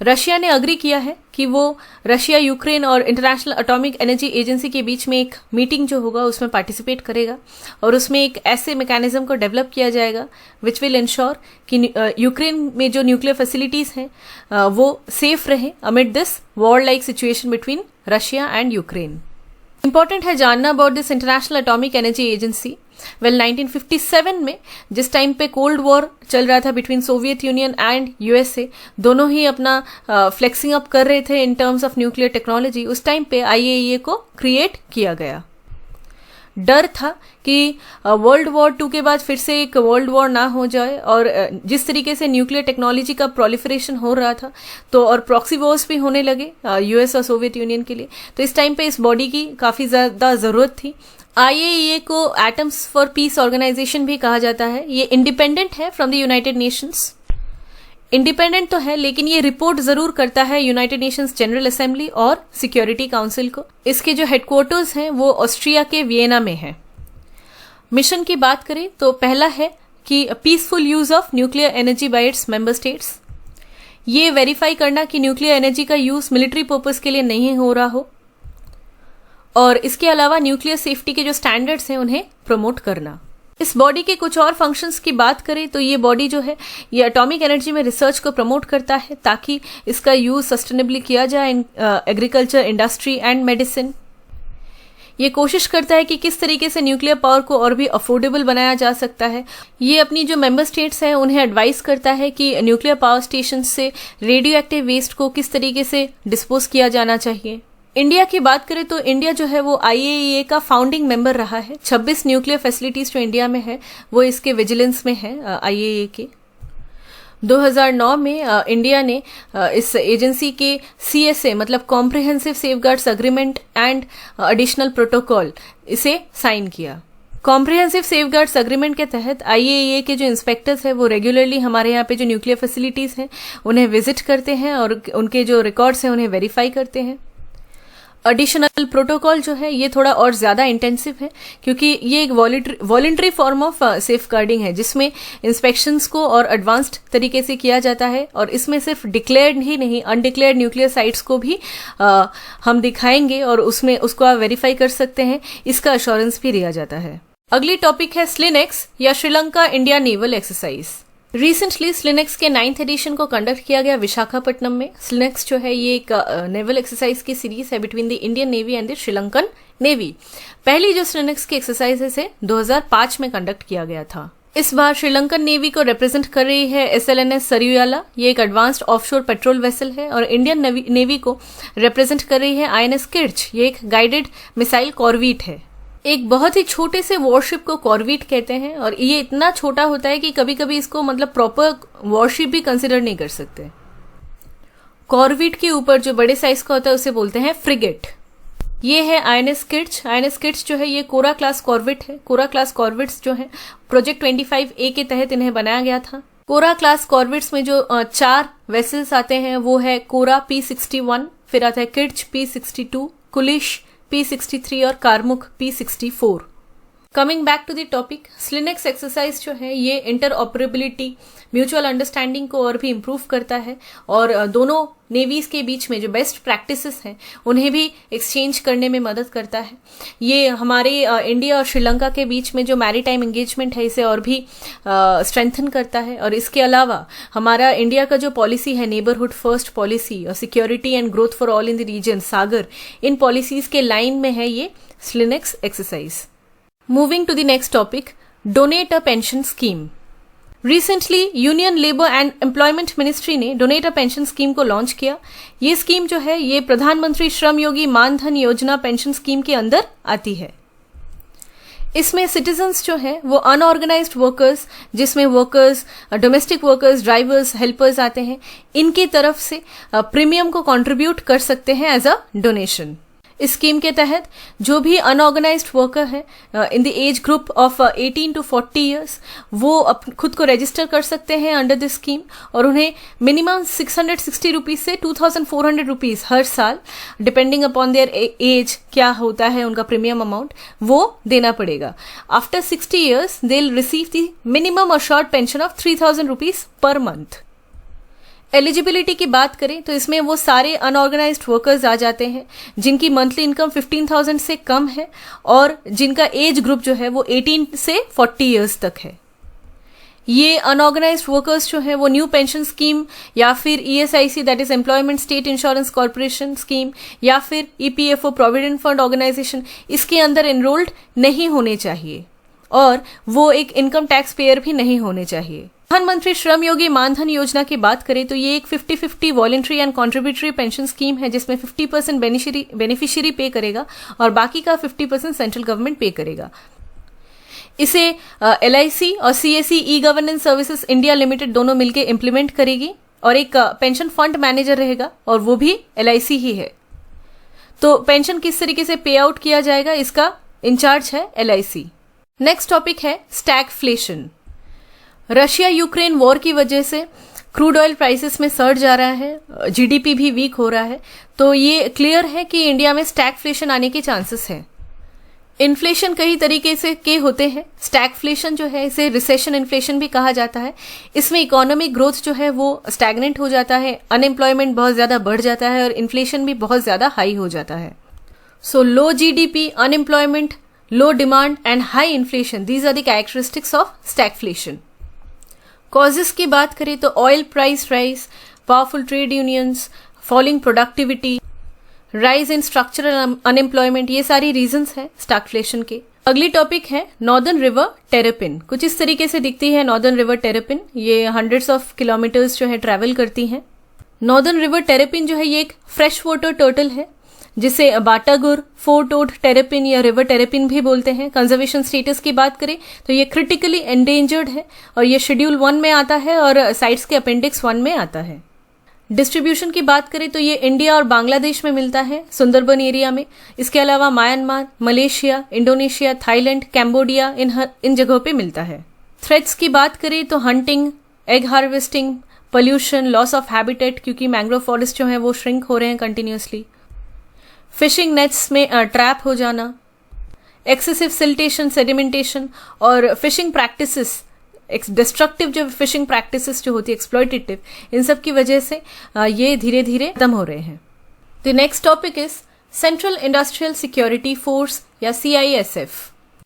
Speaker 1: रशिया ने अग्री किया है कि वो रशिया, यूक्रेन और इंटरनेशनल एटॉमिक एनर्जी एजेंसी के बीच में एक मीटिंग जो होगा उसमें पार्टिसिपेट करेगा और उसमें एक ऐसे मैकेनिज्म को डेवलप किया जाएगा विच विल इंश्योर कि यूक्रेन में जो न्यूक्लियर फैसिलिटीज हैं वो सेफ रहे amid this war like situation between Russia and Ukraine. Important है जानना about this international atomic energy agency. 1957 में जिस टाइम पे कोल्ड वॉर चल रहा था between Soviet union and USA, दोनों ही अपना फ्लेक्सिंग अप कर रहे थे इन टर्म्स ऑफ न्यूक्लियर टेक्नोलॉजी, उस टाइम पे आईएईए को क्रिएट किया गया। डर था कि वर्ल्ड वॉर 2 के बाद फिर से एक वर्ल्ड वॉर ना हो जाए, और जिस तरीके से न्यूक्लियर टेक्नोलॉजी का प्रोलिफरेशन हो रहा था तो और प्रॉक्सी वॉर्स भी होने लगे यूएस और सोवियत यूनियन के लिए, तो इस टाइम पे इस बॉडी की काफी ज्यादा जरूरत थी। आईएईए को एटम्स फॉर पीस ऑर्गेनाइजेशन भी कहा जाता है। ये इंडिपेंडेंट है from the United Nations. Independent तो है लेकिन ये रिपोर्ट जरूर करता है यूनाइटेड नेशंस जनरल असेंबली और सिक्योरिटी काउंसिल को। इसके जो हेडक्वार्टर्स हैं वो ऑस्ट्रिया के वियना में है। मिशन की बात करें तो पहला है कि peaceful use of nuclear energy by its member states. ये वेरीफाई करना कि न्यूक्लियर एनर्जी का यूज मिलिट्री पर्पस के लिए नहीं हो रहा हो, और इसके अलावा न्यूक्लियर सेफ्टी के जो स्टैंडर्ड्स हैं उन्हें प्रमोट करना। इस बॉडी के कुछ और फंक्शंस की बात करें तो ये बॉडी जो है ये एटॉमिक एनर्जी में रिसर्च को प्रमोट करता है ताकि इसका यूज सस्टेनेबली किया जाए in agriculture, industry and medicine. ये कोशिश करता है कि किस तरीके से न्यूक्लियर पावर को और भी अफोर्डेबल बनाया जा सकता है। ये अपनी जो मेंबर स्टेट्स हैं उन्हें एडवाइस करता है कि न्यूक्लियर पावर स्टेशन से रेडियो एक्टिव वेस्ट को किस तरीके से डिस्पोज किया जाना चाहिए। इंडिया की बात करें तो इंडिया जो है वो आईएईए का फाउंडिंग मेंबर रहा है। 26 न्यूक्लियर फैसिलिटीज जो इंडिया में है वो इसके विजिलेंस में है आईएईए के। 2009 में इंडिया ने इस एजेंसी के सीएसए मतलब comprehensive safeguards agreement and additional protocol इसे साइन किया। कॉम्प्रिहेंसिव सेफगार्ड्स एग्रीमेंट के तहत आईएईए के जो इंस्पेक्टर्स हैं वो रेगुलरली हमारे यहाँ पे जो न्यूक्लियर फैसिलिटीज हैं उन्हें विजिट करते हैं और उनके जो रिकॉर्ड्स हैं उन्हें वेरीफाई करते हैं। एडिशनल प्रोटोकॉल जो है ये थोड़ा और ज़्यादा इंटेंसिव है, क्योंकि ये एक voluntary form of safeguarding है जिसमें इंस्पेक्शंस को और एडवांस्ड तरीके से किया जाता है। और इसमें सिर्फ डिक्लेयर्ड ही नहीं, अनडिक्लेयर्ड न्यूक्लियर साइट्स को भी हम दिखाएंगे और उसमें उसको आप वेरीफाई कर सकते हैं, इसका अश्योरेंस भी दिया जाता है। अगली टॉपिक है स्लिनेक्स या Sri Lanka India naval exercise. Recently SLINEX के 9th एडिशन को कंडक्ट किया गया विशाखापट्टनम में। स्लिनेक्स जो है ये एक नेवल एक्सरसाइज की सीरीज है between the Indian navy and the Sri Lankan navy. पहली जो स्लिनेक्स की एक्सरसाइज है इसे 2005 में कंडक्ट किया गया था। इस बार श्रीलंकन नेवी को रिप्रेजेंट कर रही है SLNS सरियाला, ये एक एडवांस्ड ऑफशोर पेट्रोल वेसल है। और इंडियन नेवी को रिप्रेजेंट कर रही है INS किर्च, ये एक गाइडेड मिसाइल कॉर्वेट है। एक बहुत ही छोटे से वॉरशिप को कॉर्वेट कहते हैं और ये इतना छोटा होता है कि कभी कभी इसको मतलब प्रॉपर वॉरशिप भी कंसिडर नहीं कर सकते। कॉर्वेट के ऊपर जो बड़े साइज का होता है उसे बोलते हैं फ्रिगेट। ये है INS किर्च। INS किर्च जो है ये कोरा क्लास कॉर्वेट है। कोरा क्लास कॉर्वेट्स जो है प्रोजेक्ट 25A के तहत इन्हें बनाया गया था। कोरा क्लास कॉर्वेट्स में जो 4 वेसल्स आते हैं वो है कोरा P61, फिर आता है किर्च P62, कुलिश P63 और कारमुक P64। Coming back to the topic, SLINEX exercise जो है ये इंटरऑपरेबिलिटी, म्यूचुअल अंडरस्टैंडिंग को और भी इम्प्रूव करता है और दोनों नेवीज के बीच में जो बेस्ट प्रैक्टिसेस हैं उन्हें भी एक्सचेंज करने में मदद करता है। ये हमारे इंडिया और श्रीलंका के बीच में जो मैरीटाइम एंगेजमेंट है इसे और भी स्ट्रेंथन करता है। और इसके अलावा हमारा इंडिया का जो पॉलिसी है नेबरहुड फर्स्ट पॉलिसी और security and growth for all in the region SAGAR, इन पॉलिसीज के लाइन में है ये SLINEX exercise. Moving to the next topic, Donate a Pension Scheme. Recently, Union Labour and Employment Ministry ने Donate a Pension Scheme को launch किया। ये scheme जो है ये प्रधानमंत्री श्रम योगी मानधन योजना पेंशन स्कीम के अंदर आती है। इसमें सिटीजन्स जो है वो अनऑर्गेनाइज्ड वर्कर्स, जिसमें workers, domestic workers, drivers, helpers आते हैं, इनकी तरफ से प्रीमियम को कंट्रीब्यूट कर सकते हैं एज अ डोनेशन। इस स्कीम के तहत जो भी अनऑर्गेनाइज्ड वर्कर है in the age group of 18 to 40 years वो खुद को रजिस्टर कर सकते हैं अंडर दिस स्कीम और उन्हें मिनिमम 660 रुपीज से 2400 रुपीज हर साल डिपेंडिंग अपॉन देयर एज क्या होता है उनका प्रीमियम अमाउंट वो देना पड़ेगा। After 60 years they will receive the minimum assured pension of 3000 rupees per month. Eligibility की बात करें तो इसमें वो सारे अनऑर्गेनाइज्ड वर्कर्स आ जाते हैं जिनकी मंथली इनकम 15,000 से कम है और जिनका एज ग्रुप जो है वो 18 से 40 ईयर्स तक है। ये अनऑर्गेनाइज्ड वर्कर्स जो है वो न्यू पेंशन स्कीम या फिर ESIC that is employment state insurance corporation scheme या फिर EPFO प्रोविडेंट फंड ऑर्गेनाइजेशन इसके अंदर एनरोल्ड नहीं होने चाहिए और वो एक इनकम टैक्स पेयर भी नहीं होने चाहिए। प्रधानमंत्री श्रम योगी मानधन योजना की बात करें तो ये एक 50-50 voluntary and contributory pension scheme है जिसमें 50% बेनिफिशियरी पे करेगा और बाकी का 50% सेंट्रल गवर्नमेंट पे करेगा। इसे LIC और CSE e governance services India limited दोनों मिलकर इंप्लीमेंट करेगी और एक पेंशन फंड मैनेजर रहेगा और वो भी LIC ही है। तो पेंशन किस तरीके से पे आउट किया जाएगा इसका इंचार्ज है LIC। नेक्स्ट टॉपिक है स्टैगफ्लेशन। रशिया यूक्रेन वॉर की वजह से क्रूड ऑयल प्राइसेस में सर्ज आ रहा है, GDP भी वीक हो रहा है, तो ये क्लियर है कि इंडिया में स्टैगफ्लेशन आने के चांसेस हैं। इन्फ्लेशन कई तरीके से के होते हैं। स्टैगफ्लेशन जो है इसे रिसेशन इन्फ्लेशन भी कहा जाता है। इसमें इकोनॉमिक ग्रोथ जो है वो स्टैगनेंट हो जाता है, अनएम्प्लॉयमेंट बहुत ज्यादा बढ़ जाता है और इन्फ्लेशन भी बहुत ज्यादा हाई हो जाता है। So low GDP, unemployment, low demand and high inflation, these are the characteristics of stagflation. Causes की बात करें तो oil price rise, powerful trade unions, falling productivity, rise in structural unemployment, ये सारी रीजंस हैं स्टैगफ्लेशन के। अगली टॉपिक है नॉर्दर्न रिवर टेरेपिन। कुछ इस तरीके से दिखती है नॉर्दर्न रिवर टेरेपिन। ये हंड्रेड्स ऑफ किलोमीटर्स जो है ट्रैवल करती हैं। नॉर्दर्न रिवर टेरेपिन जो है ये एक फ्रेश वाटर टर्टल है जिसे बाटागुर, फोर टोड टेरेपिन या रिवर टेरेपिन भी बोलते हैं। कंजर्वेशन स्टेटस की बात करें तो ये क्रिटिकली एंडेंजर्ड है और ये शेड्यूल 1 में आता है और साइट्स के अपेंडिक्स 1 में आता है। डिस्ट्रीब्यूशन की बात करें तो ये इंडिया और बांग्लादेश में मिलता है सुंदरबन एरिया में। इसके अलावा Myanmar, Malaysia, Indonesia, Thailand, Cambodia इन जगहों पे मिलता है। थ्रेट्स की बात करें तो hunting, egg harvesting, pollution, loss of habitat क्योंकि मैंग्रोव फॉरेस्ट जो है वो श्रिंक हो रहे हैं कंटिन्यूसली। फिशिंग नेट्स में ट्रैप हो जाना, एक्सेसिव सिल्टेशन, सेडिमेंटेशन और फिशिंग प्रैक्टिसेस, डिस्ट्रक्टिव जो फिशिंग प्रैक्टिसेस जो होती है, एक्सप्लॉयटेटिव, इन सब की वजह से ये धीरे धीरे खत्म हो रहे हैं। The next topic is central industrial security force या CISF।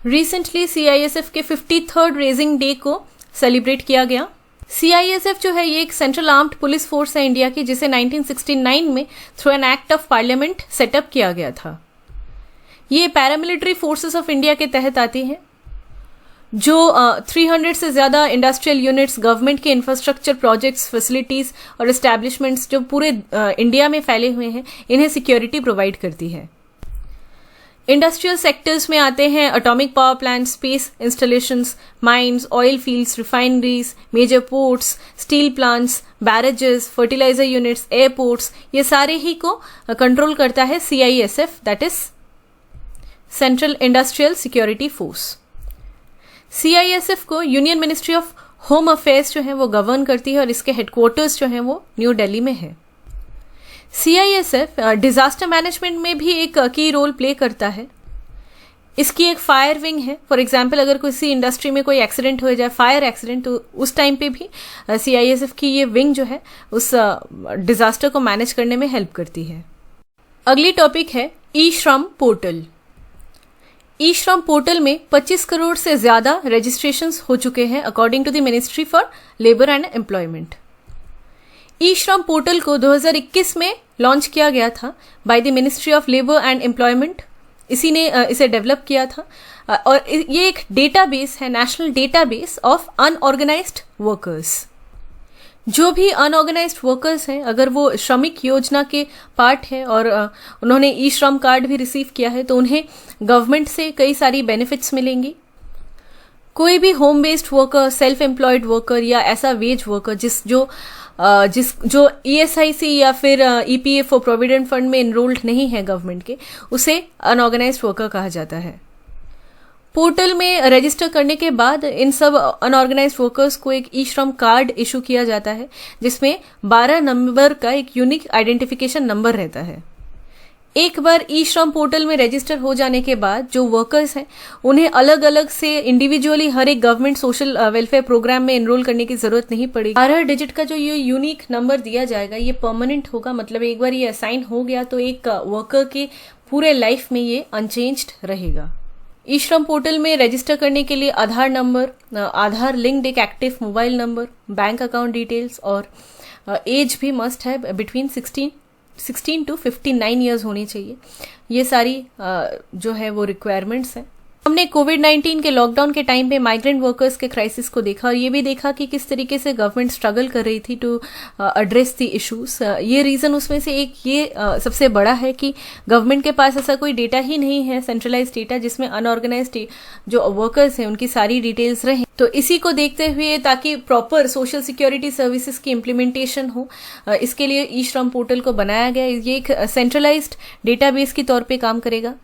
Speaker 1: रिसेंटली CISF के 53rd रेजिंग डे को सेलिब्रेट किया गया। CISF जो है ये एक सेंट्रल आर्म्ड पुलिस फोर्स है इंडिया की, जिसे 1969 में through an act of parliament setup किया गया था। ये पैरामिलिट्री फोर्सेस ऑफ इंडिया के तहत आती है, जो 300 से ज़्यादा इंडस्ट्रियल यूनिट्स, गवर्नमेंट के इंफ्रास्ट्रक्चर प्रोजेक्ट्स, फैसिलिटीज़ और एस्टैब्लिशमेंट्स जो पूरे इंडिया में फैले हुए हैं, इन्हें सिक्योरिटी प्रोवाइड करती है। इंडस्ट्रियल सेक्टर्स में आते हैं atomic power plant, space installations, mines, oil fields, refineries, major ports, steel plants, barrages, fertiliser units, airports, ये सारे ही को कंट्रोल करता है CISF, that is central industrial security force. CISF को union ministry of home affairs जो है वो गवर्न करती है और इसके हेडक्वार्टर्स जो है वो न्यू दिल्ली में है। CISF डिजास्टर मैनेजमेंट में भी एक की रोल प्ले करता है। इसकी एक फायर विंग है। फॉर एग्जांपल अगर किसी इंडस्ट्री में कोई एक्सीडेंट हो जाए, फायर एक्सीडेंट, तो उस टाइम पे भी CISF की ये विंग जो है उस डिजास्टर को मैनेज करने में हेल्प करती है। अगली टॉपिक है ई-श्रम पोर्टल। ई-श्रम पोर्टल में 25 करोड़ से ज्यादा रजिस्ट्रेशंस हो चुके हैं according to the ministry for labour and employment. E-Shram portal को 2021 में लॉन्च किया गया था by the ministry of labour and employment. इसी ने इसे डेवलप किया था और ये एक डेटाबेस है, national database of unorganised workers. जो भी अनऑर्गेनाइज्ड वर्कर्स हैं, अगर वो श्रमिक योजना के पार्ट है और उन्होंने ई-श्रम कार्ड भी रिसीव किया है, तो उन्हें गवर्नमेंट से कई सारी बेनिफिट्स मिलेंगी। कोई भी home based worker, self employed worker या ऐसा वेज वर्कर जो ESIC या फिर EPF प्रोविडेंट फंड में इनरोल्ड नहीं है गवर्नमेंट के, उसे अनऑर्गेनाइज्ड वर्कर कहा जाता है। पोर्टल में रजिस्टर करने के बाद इन सब अनऑर्गेनाइज्ड वर्कर्स को एक ई-श्रम कार्ड इशू किया जाता है, जिसमें 12 नंबर का एक यूनिक आइडेंटिफिकेशन नंबर रहता है। एक बार ई-श्रम पोर्टल में रजिस्टर हो जाने के बाद जो वर्कर्स हैं, उन्हें अलग अलग से इंडिविजुअली हर एक गवर्नमेंट सोशल वेलफेयर प्रोग्राम में एनरोल करने की जरूरत नहीं पड़ेगी। 12 डिजिट का जो ये यूनिक नंबर दिया जाएगा, ये परमानेंट होगा। मतलब एक बार ये असाइन हो गया तो एक वर्कर के पूरे लाइफ में ये अनचेंज्ड रहेगा। ई-श्रम पोर्टल में रजिस्टर करने के लिए आधार नंबर, आधार लिंक्ड एक active mobile number, bank account details और एज भी मस्ट है बिटवीन 16 to 59 ईयर्स होनी चाहिए। ये सारी जो है वो रिक्वायरमेंट्स हैं। हमने कोविड-19 के लॉकडाउन के टाइम पे माइग्रेंट वर्कर्स के क्राइसिस को देखा और ये भी देखा कि किस तरीके से गवर्नमेंट स्ट्रगल कर रही थी टू एड्रेस द इश्यूज। ये रीजन उसमें से एक ये सबसे बड़ा है कि गवर्नमेंट के पास ऐसा कोई डेटा ही नहीं है, सेंट्रलाइज्ड डेटा, जिसमें अनऑर्गेनाइज्ड जो वर्कर्स हैं उनकी सारी डिटेल्स रहे। तो इसी को देखते हुए, ताकि प्रॉपर सोशल सिक्योरिटी सर्विसेज की इम्प्लीमेंटेशन हो, इसके लिए ई-श्रम पोर्टल को बनाया गया। ये एक सेंट्रलाइज्ड डेटाबेस के तौर पे काम करेगा।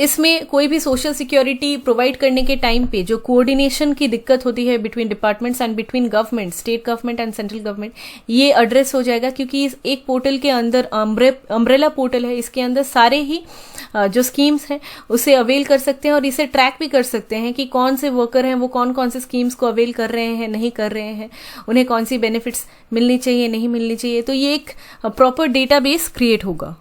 Speaker 1: इसमें कोई भी सोशल सिक्योरिटी प्रोवाइड करने के टाइम पे जो कोऑर्डिनेशन की दिक्कत होती है between departments and between government, state government and central government, ये एड्रेस हो जाएगा। क्योंकि इस एक पोर्टल के अंदर अम्ब्रेला पोर्टल है, इसके अंदर सारे ही जो स्कीम्स हैं उसे अवेल कर सकते हैं और इसे ट्रैक भी कर सकते हैं कि कौन से वर्कर हैं वो कौन कौन से स्कीम्स को अवेल कर रहे हैं, नहीं कर रहे हैं, उन्हें कौन सी बेनिफिट्स मिलनी चाहिए, नहीं मिलनी चाहिए। तो ये एक प्रॉपर डेटाबेस क्रिएट होगा।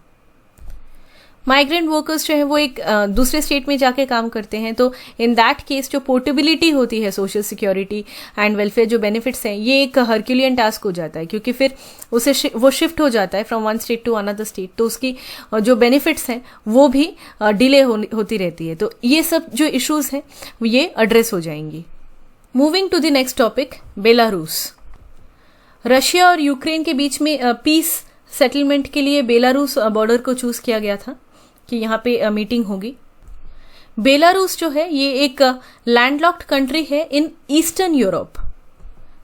Speaker 1: माइग्रेंट वर्कर्स जो है वो एक दूसरे स्टेट में जाके काम करते हैं, तो इन दैट केस जो पोर्टेबिलिटी होती है सोशल सिक्योरिटी एंड वेलफेयर जो बेनिफिट्स हैं, ये एक हरक्यूलियन टास्क हो जाता है, क्योंकि फिर उसे वो शिफ्ट हो जाता है from one state to another state, तो उसकी जो बेनिफिट्स हैं वो भी डिले होती रहती है। तो ये सब जो इश्यूज हैं ये एड्रेस हो जाएंगी। Moving to the next topic, Belarus. Russia और यूक्रेन के बीच में पीस सेटलमेंट के लिए बेलारूस बॉर्डर को चूज किया गया था कि यहाँ पे मीटिंग होगी। बेलारूस जो है ये एक लैंडलॉक्ड कंट्री है in Eastern Europe.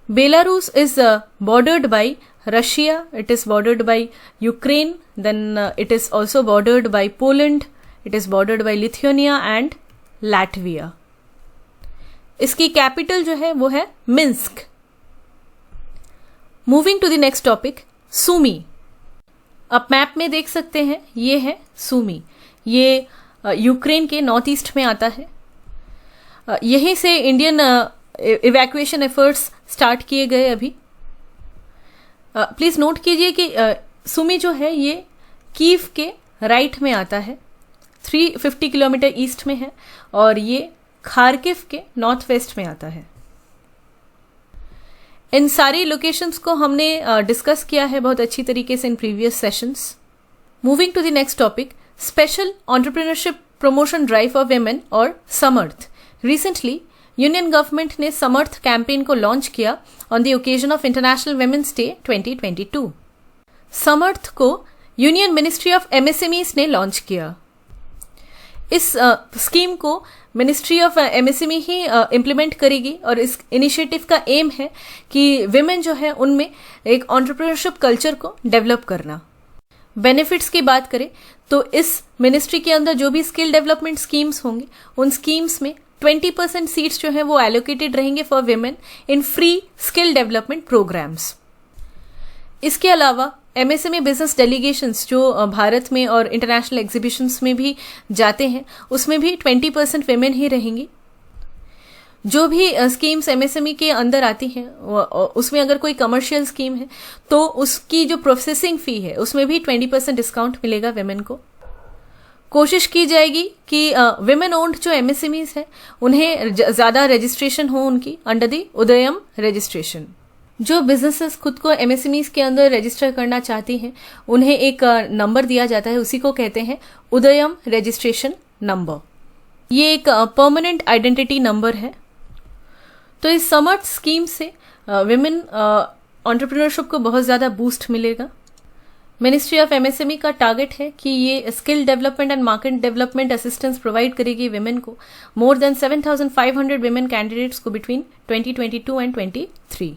Speaker 1: Belarus is bordered by Russia, it is bordered by Ukraine, then it is also bordered by Poland, it is bordered by Lithuania and Latvia. इसकी capital जो है वो है Minsk. Moving to the next topic, Sumy. आप map में देख सकते हैं, ये है सूमी। ये यूक्रेन के नॉर्थ ईस्ट में आता है। यहीं से इंडियन इवैक्यूएशन एफर्ट्स स्टार्ट किए गए अभी। प्लीज नोट कीजिए कि सूमी जो है ये कीव के राइट में आता है, 350 किलोमीटर ईस्ट में है, और ये खार्किव के नॉर्थ वेस्ट में आता है। इन सारी लोकेशंस को हमने डिस्कस किया है बहुत अच्छी तरीके से in previous sessions. Moving to the next topic, special entrepreneurship promotion drive for women और समर्थ। रिसेंटली यूनियन गवर्नमेंट ने समर्थ कैंपेन को लॉन्च किया on the occasion of international women's day 2022। Samarth को यूनियन मिनिस्ट्री ऑफ एमएसएमईज ने लॉन्च किया। इस scheme को ministry of MSME ही इम्प्लीमेंट करेगी और इस इनिशिएटिव का एम है कि विमेन जो है उनमें एक एंटरप्रेन्योरशिप कल्चर को डेवलप करना। बेनिफिट्स की बात करें तो इस मिनिस्ट्री के अंदर जो भी स्किल डेवलपमेंट स्कीम्स होंगे उन स्कीम्स में 20% सीट्स जो है वो एलोकेटेड रहेंगे for women in free skill development programmes. इसके अलावा एमएसएमई बिजनेस डेलीगेशंस जो भारत में और इंटरनेशनल एग्जीबिशंस में भी जाते हैं उसमें भी 20% विमेन ही रहेंगी। जो भी स्कीम्स एमएसएमई के अंदर आती हैं उसमें अगर कोई कमर्शियल स्कीम है तो उसकी जो प्रोसेसिंग फी है उसमें भी 20% डिस्काउंट मिलेगा विमेन को। कोशिश की जाएगी कि विमेन ओन्ड जो एमएसएमईज है उन्हें ज़्यादा रजिस्ट्रेशन हो उनकी अंडर द उदयम रजिस्ट्रेशन। जो बिजनेसेस खुद को एमएसएमईज के अंदर रजिस्टर करना चाहती हैं उन्हें एक नंबर दिया जाता है, उसी को कहते हैं उदयम रजिस्ट्रेशन नंबर। ये एक परमानेंट आइडेंटिटी नंबर है। तो इस समर्थ स्कीम से विमेन एंटरप्रेन्योरशिप को बहुत ज़्यादा बूस्ट मिलेगा। मिनिस्ट्री ऑफ एमएसएमई का टारगेट है कि ये skill development and market development assistance provide करेगी विमेन को, मोर देन 7,500 विमेन कैंडिडेट्स को बिटवीन 2022 एंड 23।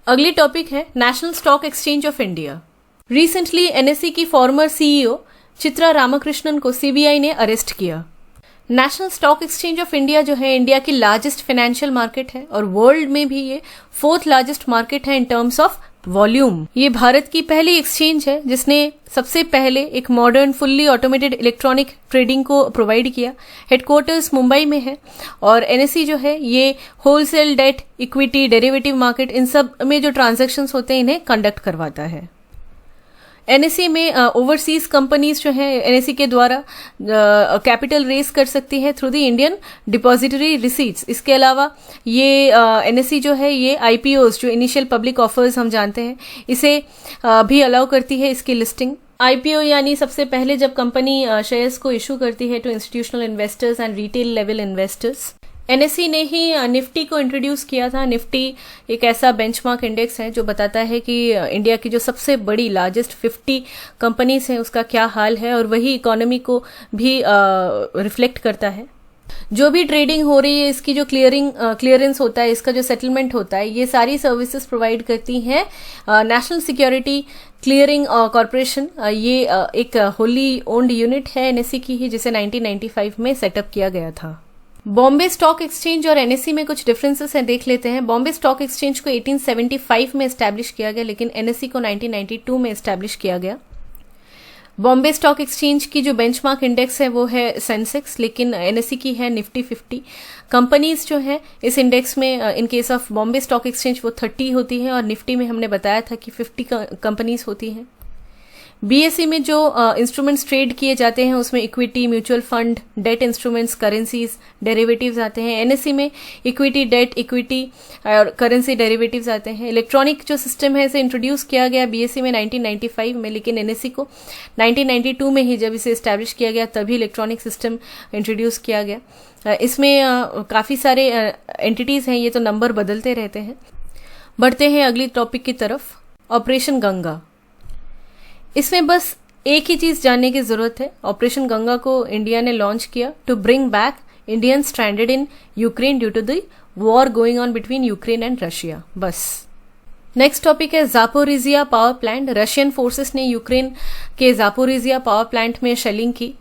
Speaker 1: अगली टॉपिक है national stock exchange of India. Recently NSE की फॉर्मर सीईओ चित्रा रामकृष्णन को सीबीआई ने अरेस्ट किया। National stock exchange of India जो है इंडिया की लार्जेस्ट फाइनेंशियल मार्केट है और वर्ल्ड में भी ये 4th लार्जेस्ट मार्केट है इन टर्म्स ऑफ वॉल्यूम। ये भारत की पहली एक्सचेंज है जिसने सबसे पहले एक modern fully automated electronic trading को प्रोवाइड किया। हेडक्वार्टर्स मुंबई में है और एनएसई जो है ये wholesale, debt, equity, derivative market, इन सब में जो ट्रांजैक्शंस होते हैं इन्हें कंडक्ट करवाता है। एनएसई में ओवरसीज कंपनीज जो है एनएसई के द्वारा कैपिटल रेज कर सकती है through the Indian depository receipts. इसके अलावा ये एनएसई जो है ये आईपीओज जो इनिशियल पब्लिक ऑफर्स हम जानते हैं इसे भी अलाउ करती है इसकी लिस्टिंग। आईपीओ यानी सबसे पहले जब कंपनी शेयर्स को इशू करती है to institutional investors and retail level investors. NSE ने ही निफ्टी को इंट्रोड्यूस किया था। निफ्टी एक ऐसा बेंचमार्क इंडेक्स है जो बताता है कि इंडिया की जो सबसे बड़ी लार्जेस्ट 50 कंपनीज हैं उसका क्या हाल है और वही इकोनॉमी को भी रिफ्लेक्ट करता है। जो भी ट्रेडिंग हो रही है इसकी जो क्लियरेंस होता है, इसका जो सेटलमेंट होता है, ये सारी सर्विसेज प्रोवाइड करती हैं नेशनल सिक्योरिटी क्लियरिंग कॉरपोरेशन। ये एक होली ओन्ड यूनिट है एनएसई की ही जिसे 1995 में सेटअप किया गया था। बॉम्बे स्टॉक एक्सचेंज और एनएसई में कुछ डिफरेंसेस हैं, देख लेते हैं। बॉम्बे स्टॉक एक्सचेंज को 1875 में एस्टैब्लिश किया गया लेकिन एनएसई को 1992 में एस्टैब्लिश किया गया। बॉम्बे स्टॉक एक्सचेंज की जो बेंचमार्क इंडेक्स है वो है सेंसेक्स, लेकिन एनएसई की है निफ्टी 50। कंपनीज जो है इस इंडेक्स में इन case of Bombay stock exchange वो 30 होती हैं और निफ्टी में हमने बताया था कि 50 कंपनीज होती हैं। बीएसई में जो इंस्ट्रूमेंट्स ट्रेड किए जाते हैं उसमें equity, mutual fund, debt instruments, currencies, derivatives आते हैं। एनएसई में इक्विटी, डेट, इक्विटी और करेंसी डेरिवेटिव्स आते हैं। इलेक्ट्रॉनिक जो सिस्टम है इसे इंट्रोड्यूस किया गया बीएसई में 1995 में, लेकिन एनएसई को 1992 में ही जब इसे एस्टैब्लिश किया गया तभी इलेक्ट्रॉनिक सिस्टम इंट्रोड्यूस किया गया। इसमें काफ़ी सारे एंटिटीज़ हैं, ये तो नंबर बदलते रहते हैं। बढ़ते हैं अगली टॉपिक की तरफ, ऑपरेशन गंगा। इसमें बस एक ही चीज जानने की जरूरत है। ऑपरेशन गंगा को इंडिया ने लॉन्च किया to bring back Indian stranded in Ukraine due to the war going on between Ukraine and Russia. बस नेक्स्ट टॉपिक है Zaporizhzhia power plant. Russian forces ने यूक्रेन के जापोरिजिया पावर प्लांट में shelling की।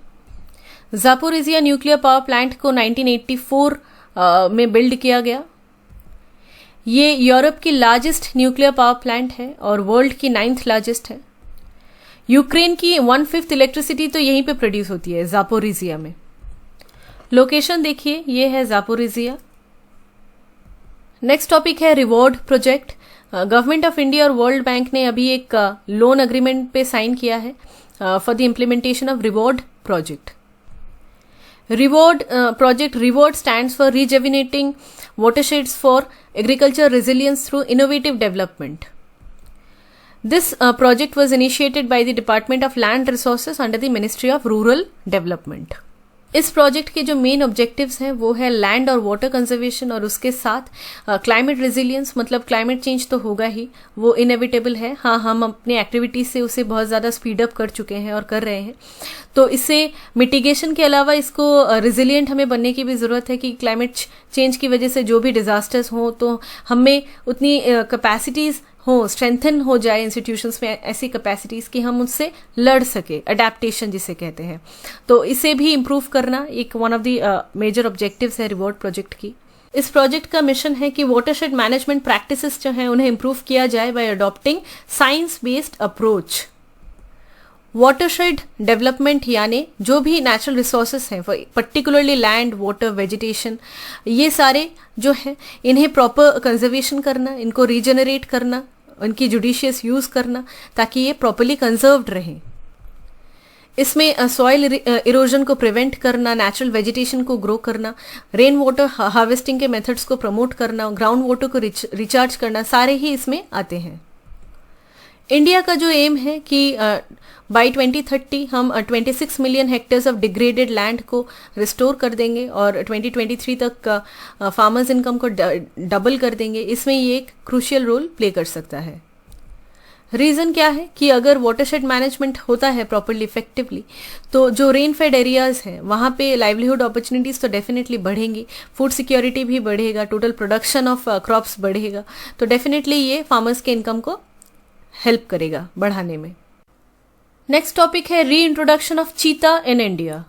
Speaker 1: Zaporizhzhia nuclear power plant को 1984 में build किया गया। ये यूरोप की लार्जेस्ट न्यूक्लियर पावर प्लांट है और वर्ल्ड की 9th लार्जेस्ट है। यूक्रेन की 1/5 इलेक्ट्रिसिटी तो यहीं पे प्रोड्यूस होती है, जापोरिजिया में। लोकेशन देखिए, ये है जापोरिजिया। नेक्स्ट टॉपिक है reward project. Government of India और वर्ल्ड बैंक ने अभी एक लोन एग्रीमेंट पे साइन किया है for the implementation of reward project. Reward project, reward stands for rejuvenating watersheds for agriculture resilience through innovative development. This project was initiated by the Department of Land Resources under the Ministry of Rural Development. इस project के जो main objectives हैं वो है land और water conservation और उसके साथ क्लाइमेट रेजिलियंस, मतलब क्लाइमेट चेंज तो होगा ही, वो इनएविटेबल है। हाँ, हम अपने एक्टिविटीज से उसे बहुत ज़्यादा स्पीड अप कर चुके हैं और कर रहे हैं, तो इससे मिटिगेशन के अलावा इसको रेजिलियंट हमें बनने की भी ज़रूरत है कि क्लाइमेट चेंज की वजह से जो भी डिजास्टर्स हों तो हमें उतनी कैपेसिटीज़ हो, स्ट्रेंथन हो जाए इंस्टीट्यूशंस में ऐसी कैपेसिटीज कि हम उससे लड़ सके, अडेप्टेशन जिसे कहते हैं। तो इसे भी इम्प्रूव करना एक one of the major objectives है रिवॉर्ड प्रोजेक्ट की। इस प्रोजेक्ट का मिशन है कि वाटरशेड मैनेजमेंट प्रैक्टिसेस जो हैं उन्हें इम्प्रूव किया जाए bye adopting science based approach. Watershed development यानी जो भी नेचुरल रिसोर्सेस हैं, पर्टिकुलरली लैंड, वाटर, वेजिटेशन, ये सारे जो है इन्हें प्रॉपर कंजर्वेशन करना, इनको रीजनरेट करना, उनकी जुडिशियस यूज करना ताकि ये प्रॉपरली कंजर्व्ड रहें। इसमें सॉइल इरोजन को प्रिवेंट करना, नेचुरल वेजिटेशन को ग्रो करना, रेन वाटर हार्वेस्टिंग के मेथड्स को प्रमोट करना, ग्राउंड वाटर को रिचार्ज करना, सारे ही इसमें आते हैं। इंडिया का जो एम है कि बाय 2030 हम 26 million hectares of degraded land को रिस्टोर कर देंगे और 2023 तक फार्मर्स इनकम को डबल कर देंगे। इसमें ये एक क्रूशियल रोल प्ले कर सकता है। रीज़न क्या है कि अगर वाटरशेड मैनेजमेंट होता है प्रॉपरली, इफेक्टिवली, तो जो रेन फेड एरियाज हैं वहाँ पे लाइवलीहुड अपॉर्चुनिटीज़ तो डेफिनेटली बढ़ेंगी, फूड सिक्योरिटी भी बढ़ेगा, टोटल प्रोडक्शन ऑफ क्रॉप्स बढ़ेगा, तो डेफिनेटली ये फार्मर्स के इनकम को हेल्प करेगा बढ़ाने में। नेक्स्ट टॉपिक है री इंट्रोडक्शन ऑफ चीता इन इंडिया।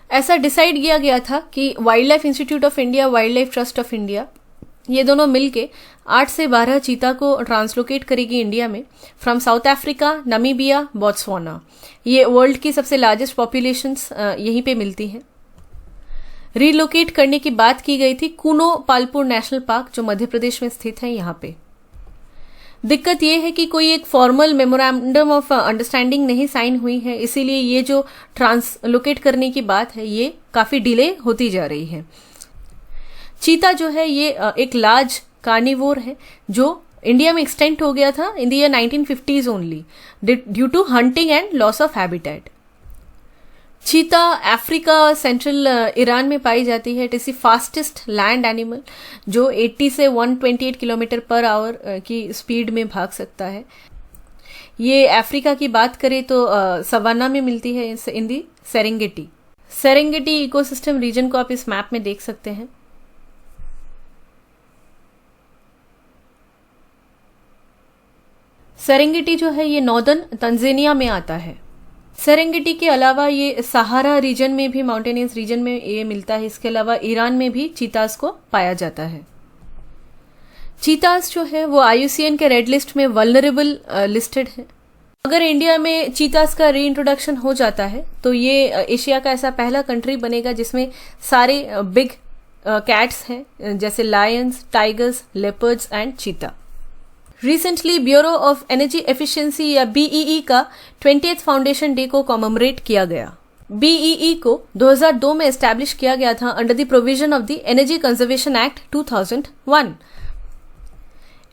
Speaker 1: ऐसा डिसाइड किया गया था कि wild life institute of India, wild life trust of India, ये दोनों मिलके 8 से 12 चीता को ट्रांसलोकेट करेगी इंडिया में from south Africa, Namibia, Botswana. ये वर्ल्ड की सबसे लार्जेस्ट पॉपुलेशंस यहीं पे मिलती हैं। रीलोकेट करने की बात की गई थी कूनो पालपुर नेशनल पार्क जो मध्य प्रदेश में स्थित है यहाँ पे। दिक्कत ये है कि कोई एक फॉर्मल मेमोरेंडम ऑफ अंडरस्टैंडिंग नहीं साइन हुई है, इसीलिए ये जो ट्रांसलोकेट करने की बात है ये काफी डिले होती जा रही है। चीता जो है ये एक लार्ज कार्निवोर है जो इंडिया में एक्सटेंट हो गया था in the year 1950s only due to hunting and loss of habitat. चीता अफ्रीका, सेंट्रल ईरान में पाई जाती है। It is the fastest land animal जो 80 से 128 किलोमीटर पर आवर की स्पीड में भाग सकता है। ये अफ्रीका की बात करें तो सवाना में मिलती है इन दी सेरेंगेटी। सेरेंगेटी इकोसिस्टम रीजन को आप इस मैप में देख सकते हैं। सेरेंगेटी जो है ये नॉर्दर्न तंजानिया में आता है। सेरेंगेटी के अलावा ये सहारा रीजन में भी, माउंटेनियस रीजन में ये मिलता है। इसके अलावा ईरान में भी चीतास को पाया जाता है। चीतास जो है वो IUCN के रेड लिस्ट में वल्नरेबल लिस्टेड है। अगर इंडिया में चीतास का री इंट्रोडक्शन हो जाता है तो ये एशिया का ऐसा पहला कंट्री बनेगा जिसमें सारे बिग कैट्स हैं जैसे लायंस, टाइगर्स, लेपर्ड्स एंड चीता। Recently bureau of energy efficiency या BEE का 20th फाउंडेशन डे को कॉमेमोरेट किया गया। BEE को 2002 में एस्टैब्लिश किया गया था under the provision of the energy conservation act 2001।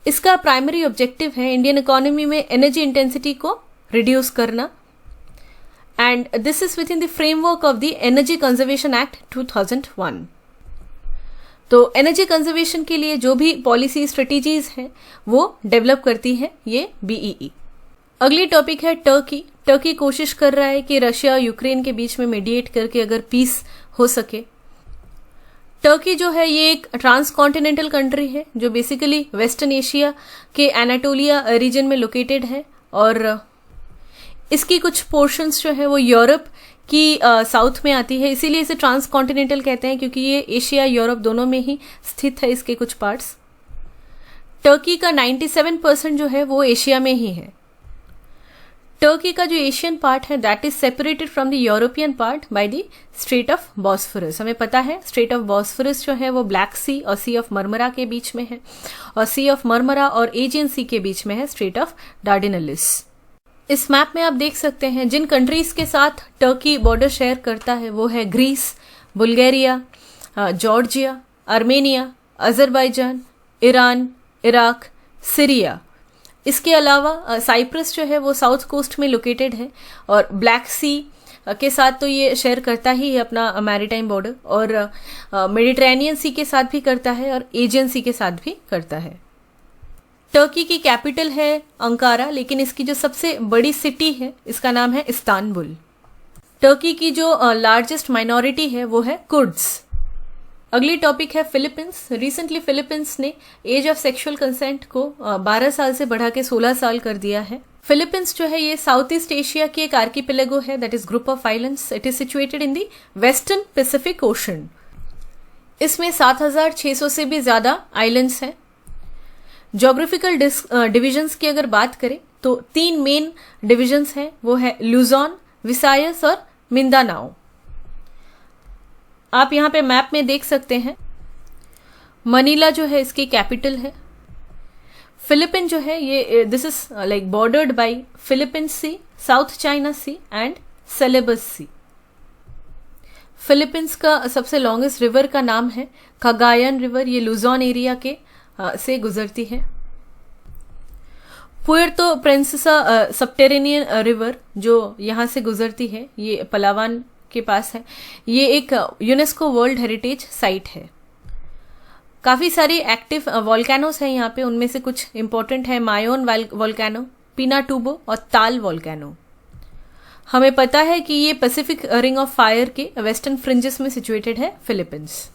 Speaker 1: इसका प्राइमरी ऑब्जेक्टिव है इंडियन इकोनॉमी में एनर्जी इंटेंसिटी को रिड्यूस करना and this is with in the framework of the energy conservation act 2001। तो एनर्जी कंजर्वेशन के लिए जो भी पॉलिसी स्ट्रेटेजीज हैं वो डेवलप करती है ये BEE। अगली टॉपिक है टर्की। टर्की कोशिश कर रहा है कि रशिया और यूक्रेन के बीच में मीडिएट करके अगर पीस हो सके। टर्की जो है ये एक ट्रांस कॉन्टिनेंटल कंट्री है जो बेसिकली वेस्टर्न एशिया के एनाटोलिया रीजन में लोकेटेड है और इसकी कुछ पोर्शंस जो है वो यूरोप की साउथ में आती है, इसीलिए इसे ट्रांस कॉन्टिनेंटल कहते हैं क्योंकि ये एशिया यूरोप दोनों में ही स्थित है इसके कुछ पार्ट्स। टर्की का 97% जो है वो एशिया में ही है। टर्की का जो एशियन पार्ट है that is separated from the European part by the straight of Bosphorus. हमें पता है स्ट्रेट ऑफ बॉस्फोरस जो है वो ब्लैक सी और सी ऑफ मरमरा के बीच में है, और सी ऑफ मरमरा और एजियन सी के बीच में है स्ट्रेट ऑफ डार्डेनेलिस। इस मैप में आप देख सकते हैं जिन कंट्रीज के साथ टर्की बॉर्डर शेयर करता है वो है Greece, Bulgaria, Georgia, Armenia, Azerbaijan, Iran, Iraq, Syria. इसके अलावा साइप्रस जो है वो साउथ कोस्ट में लोकेटेड है, और ब्लैक सी के साथ तो ये शेयर करता ही है अपना मैरीटाइम बॉर्डर, और मेडिटेरेनियन सी के साथ भी करता है और एजियन सी के साथ भी करता है। टर्की की कैपिटल है अंकारा, लेकिन इसकी जो सबसे बड़ी सिटी है इसका नाम है इस्तांबुल। टर्की की जो लार्जेस्ट माइनॉरिटी है वो है कुर्ड्स। अगली टॉपिक है फिलीपींस। रिसेंटली फिलीपींस ने एज ऑफ सेक्सुअल कंसेंट को 12 साल से बढ़ा के 16 साल कर दिया है। फिलीपींस जो है ये साउथ ईस्ट एशिया की एक आर्कीपेलेगो है, that is group of islands. It is situated in the western Pacific ocean. इसमें 7,600 से भी ज्यादा आइलैंड्स हैं। ज्योग्राफिकल डिविजन्स की अगर बात करें तो 3 मेन डिविजन्स हैं, वो है लुजोन, विसायस और मिंदानाओ। आप यहाँ पे मैप में देख सकते हैं मनीला जो है इसकी कैपिटल है। फिलीपीन जो है ये this is like bordered by Philippine sea, South China sea and Celebes sea. Philippines का सबसे लॉन्गेस्ट रिवर का नाम है कागायन रिवर। ये लुजोन एरिया के से गुजरती है। पुएर्तो प्रिंसेसा सबटेरेनियन रिवर जो यहाँ से गुजरती है, ये पलावान के पास है। ये एक यूनेस्को वर्ल्ड हेरिटेज साइट है। काफी सारी एक्टिव वॉल्केनोस हैं यहाँ पे, उनमें से कुछ इंपॉर्टेंट है मायोन वॉल्केनो, पिनाटुबो और ताल वॉल्केनो। हमें पता है कि ये पैसिफिक रिंग ऑफ फायर के वेस्टर्न फ्रिंजेस में सिचुएटेड है फिलीपींस।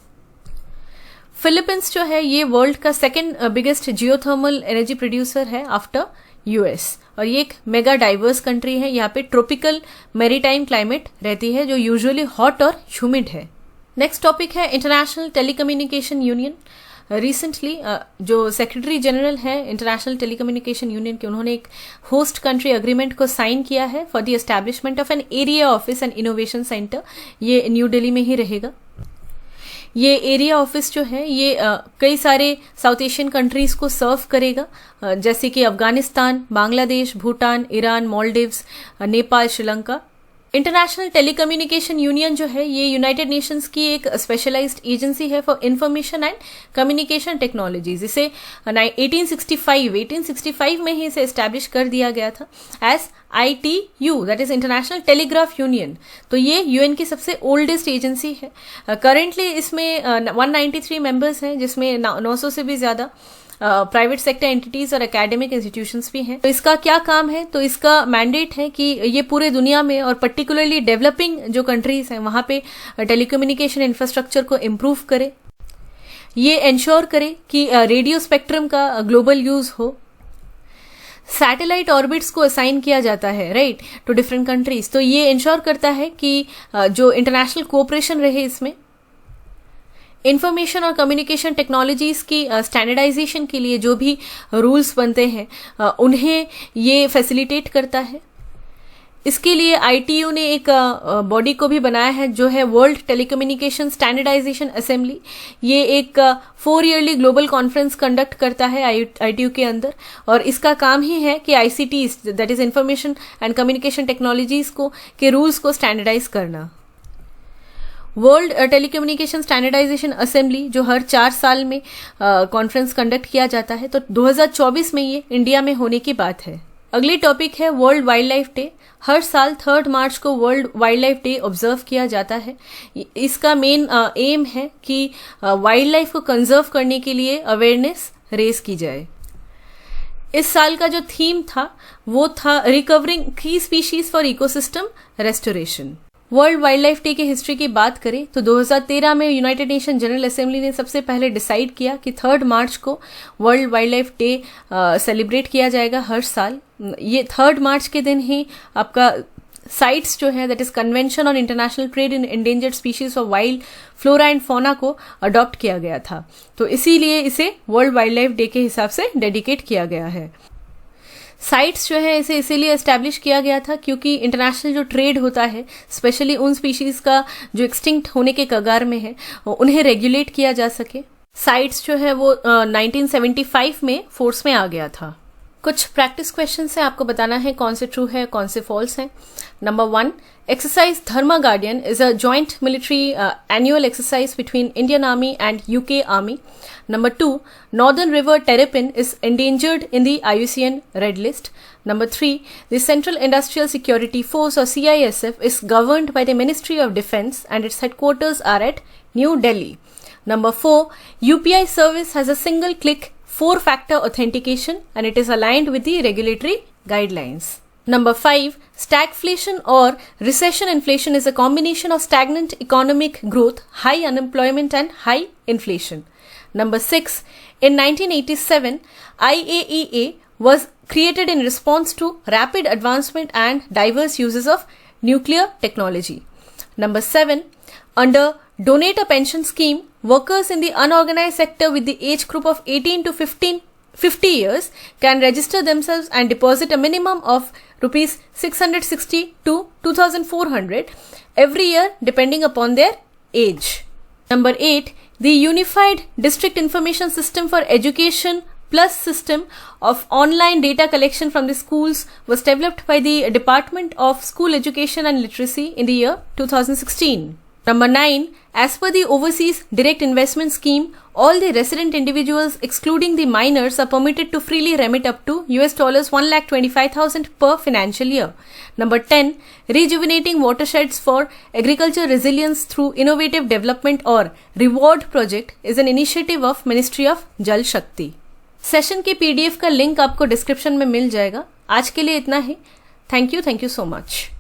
Speaker 1: फिलीपींस जो है ये वर्ल्ड का second biggest geothermal energy producer है आफ्टर यूएस, और ये एक मेगा डाइवर्स कंट्री है। यहाँ पे ट्रॉपिकल मैरीटाइम क्लाइमेट रहती है जो यूजुअली हॉट और ह्यूमिड है। नेक्स्ट टॉपिक है इंटरनेशनल टेलीकम्युनिकेशन यूनियन। रिसेंटली जो सेक्रेटरी जनरल है इंटरनेशनल टेलीकम्युनिकेशन यूनियन के, उन्होंने एक होस्ट कंट्री एग्रीमेंट को साइन किया है for the establishment of an area office and innovation centre. ये न्यू दिल्ली में ही रहेगा। ये एरिया ऑफिस जो है ये कई सारे साउथ एशियन कंट्रीज को सर्व करेगा, जैसे कि Afghanistan, Bangladesh, Bhutan, Iran, Maldives, Nepal, Sri Lanka. International telecommunication union जो है ये यूनाइटेड नेशंस की एक स्पेशलाइज्ड एजेंसी है for information and communication technologies. इसे 1865 में ही इसे एस्टैब्लिश कर दिया गया था as ITU, that is international telegraph union. तो ये यूएन की सबसे ओल्डेस्ट एजेंसी है। करेंटली इसमें 193 मेंबर्स हैं, जिसमें 900 से भी ज्यादा प्राइवेट सेक्टर एंटिटीज और एकेडमिक इंस्टीट्यूशंस भी हैं। तो इसका क्या काम है? तो इसका मैंडेट है कि ये पूरे दुनिया में और पर्टिकुलरली डेवलपिंग जो कंट्रीज हैं वहां पे टेलीकम्युनिकेशन इंफ्रास्ट्रक्चर को इम्प्रूव करे, ये इंश्योर करे कि रेडियो स्पेक्ट्रम का ग्लोबल यूज हो। सैटेलाइट ऑर्बिट्स को असाइन किया जाता है राइट टू डिफरेंट कंट्रीज। तो ये इंश्योर करता है कि जो इंटरनेशनल कोऑपरेशन रहे इसमें। इंफॉर्मेशन और कम्युनिकेशन टेक्नोलॉजीज की स्टैंडर्डाइजेशन के लिए जो भी रूल्स बनते हैं उन्हें ये फैसिलिटेट करता है। इसके लिए ITU ने एक बॉडी को भी बनाया है जो है वर्ल्ड टेलीकम्युनिकेशन स्टैंडर्डाइजेशन असेंबली। ये एक 4 ईयरली ग्लोबल कॉन्फ्रेंस कंडक्ट करता है ITU के अंदर, और इसका काम ही है कि ICTs that is information and communication technologies को के रूल्स को स्टैंडर्डाइज करना। वर्ल्ड टेलीकम्युनिकेशन स्टैंडर्डाइजेशन असेंबली जो हर 4 साल में कॉन्फ्रेंस कंडक्ट किया जाता है, तो 2024 में ये इंडिया में होने की बात है। अगली टॉपिक है वर्ल्ड वाइल्ड लाइफ डे। हर साल 3 मार्च को world wild life day observe किया जाता है। इसका मेन एम है कि वाइल्ड लाइफ को कंजर्व करने के लिए अवेयरनेस रेज की जाए। इस साल का जो थीम था वो था रिकवरिंग की species for ecosystem restoration. World wild life day की हिस्ट्री की बात करें तो 2013 में यूनाइटेड नेशन जनरल असेंबली ने सबसे पहले डिसाइड किया कि 3 मार्च को world wild life day celebrate किया जाएगा हर साल। ये 3 मार्च के दिन ही आपका साइट्स जो है that is convention on international trade in endangered species of wild flora and fauna को अडॉप्ट किया गया था, तो इसीलिए इसे वर्ल्ड वाइल्ड लाइफ डे के हिसाब से डेडिकेट किया गया है। साइट्स जो है इसे इसीलिए एस्टैब्लिश किया गया था क्योंकि इंटरनेशनल जो ट्रेड होता है, स्पेशली उन स्पीशीज़ का जो एक्सटिंक्ट होने के कगार में है, उन्हें रेगुलेट किया जा सके। साइट्स जो है वो 1975 में फोर्स में आ गया था। कुछ प्रैक्टिस क्वेश्चन से आपको बताना है कौन से ट्रू है कौन से फॉल्स हैं। Number 1, exercise Dharma guardian is a joint military annual exercise between Indian army and UK army. Number 2, Northern River Terrapin is endangered in the IUCN Red List. Number 3, the Central Industrial Security Force or CISF is governed by the Ministry of Defense and its headquarters are at New Delhi. Number 4, UPI service has a single-click 4-factor authentication and it is aligned with the regulatory guidelines. Number 5, stagflation or recession inflation is a combination of stagnant economic growth, high unemployment and high inflation. Number 6, in 1987, IAEA was created in response to rapid advancement and diverse uses of nuclear technology. Number 7, under Donate a Pension Scheme, workers in the unorganized sector with the age group of 18 to 50 years can register themselves and deposit a minimum of rupees 660 to 2400 every year depending upon their age. Number 8, the Unified District Information System for Education Plus system of online data collection from the schools was developed by the Department of School Education and Literacy in the year 2016. Number 9, as per the Overseas Direct Investment Scheme, all the resident individuals excluding the minors are permitted to freely remit up to $1,25,000 per financial year. Number 10, rejuvenating watersheds for agriculture resilience through innovative development or reward project is an initiative of Ministry of Jal Shakti. Session के PDF का link आपको description में मिल जाएगा। आज के लिए इतना ही। Thank you so much.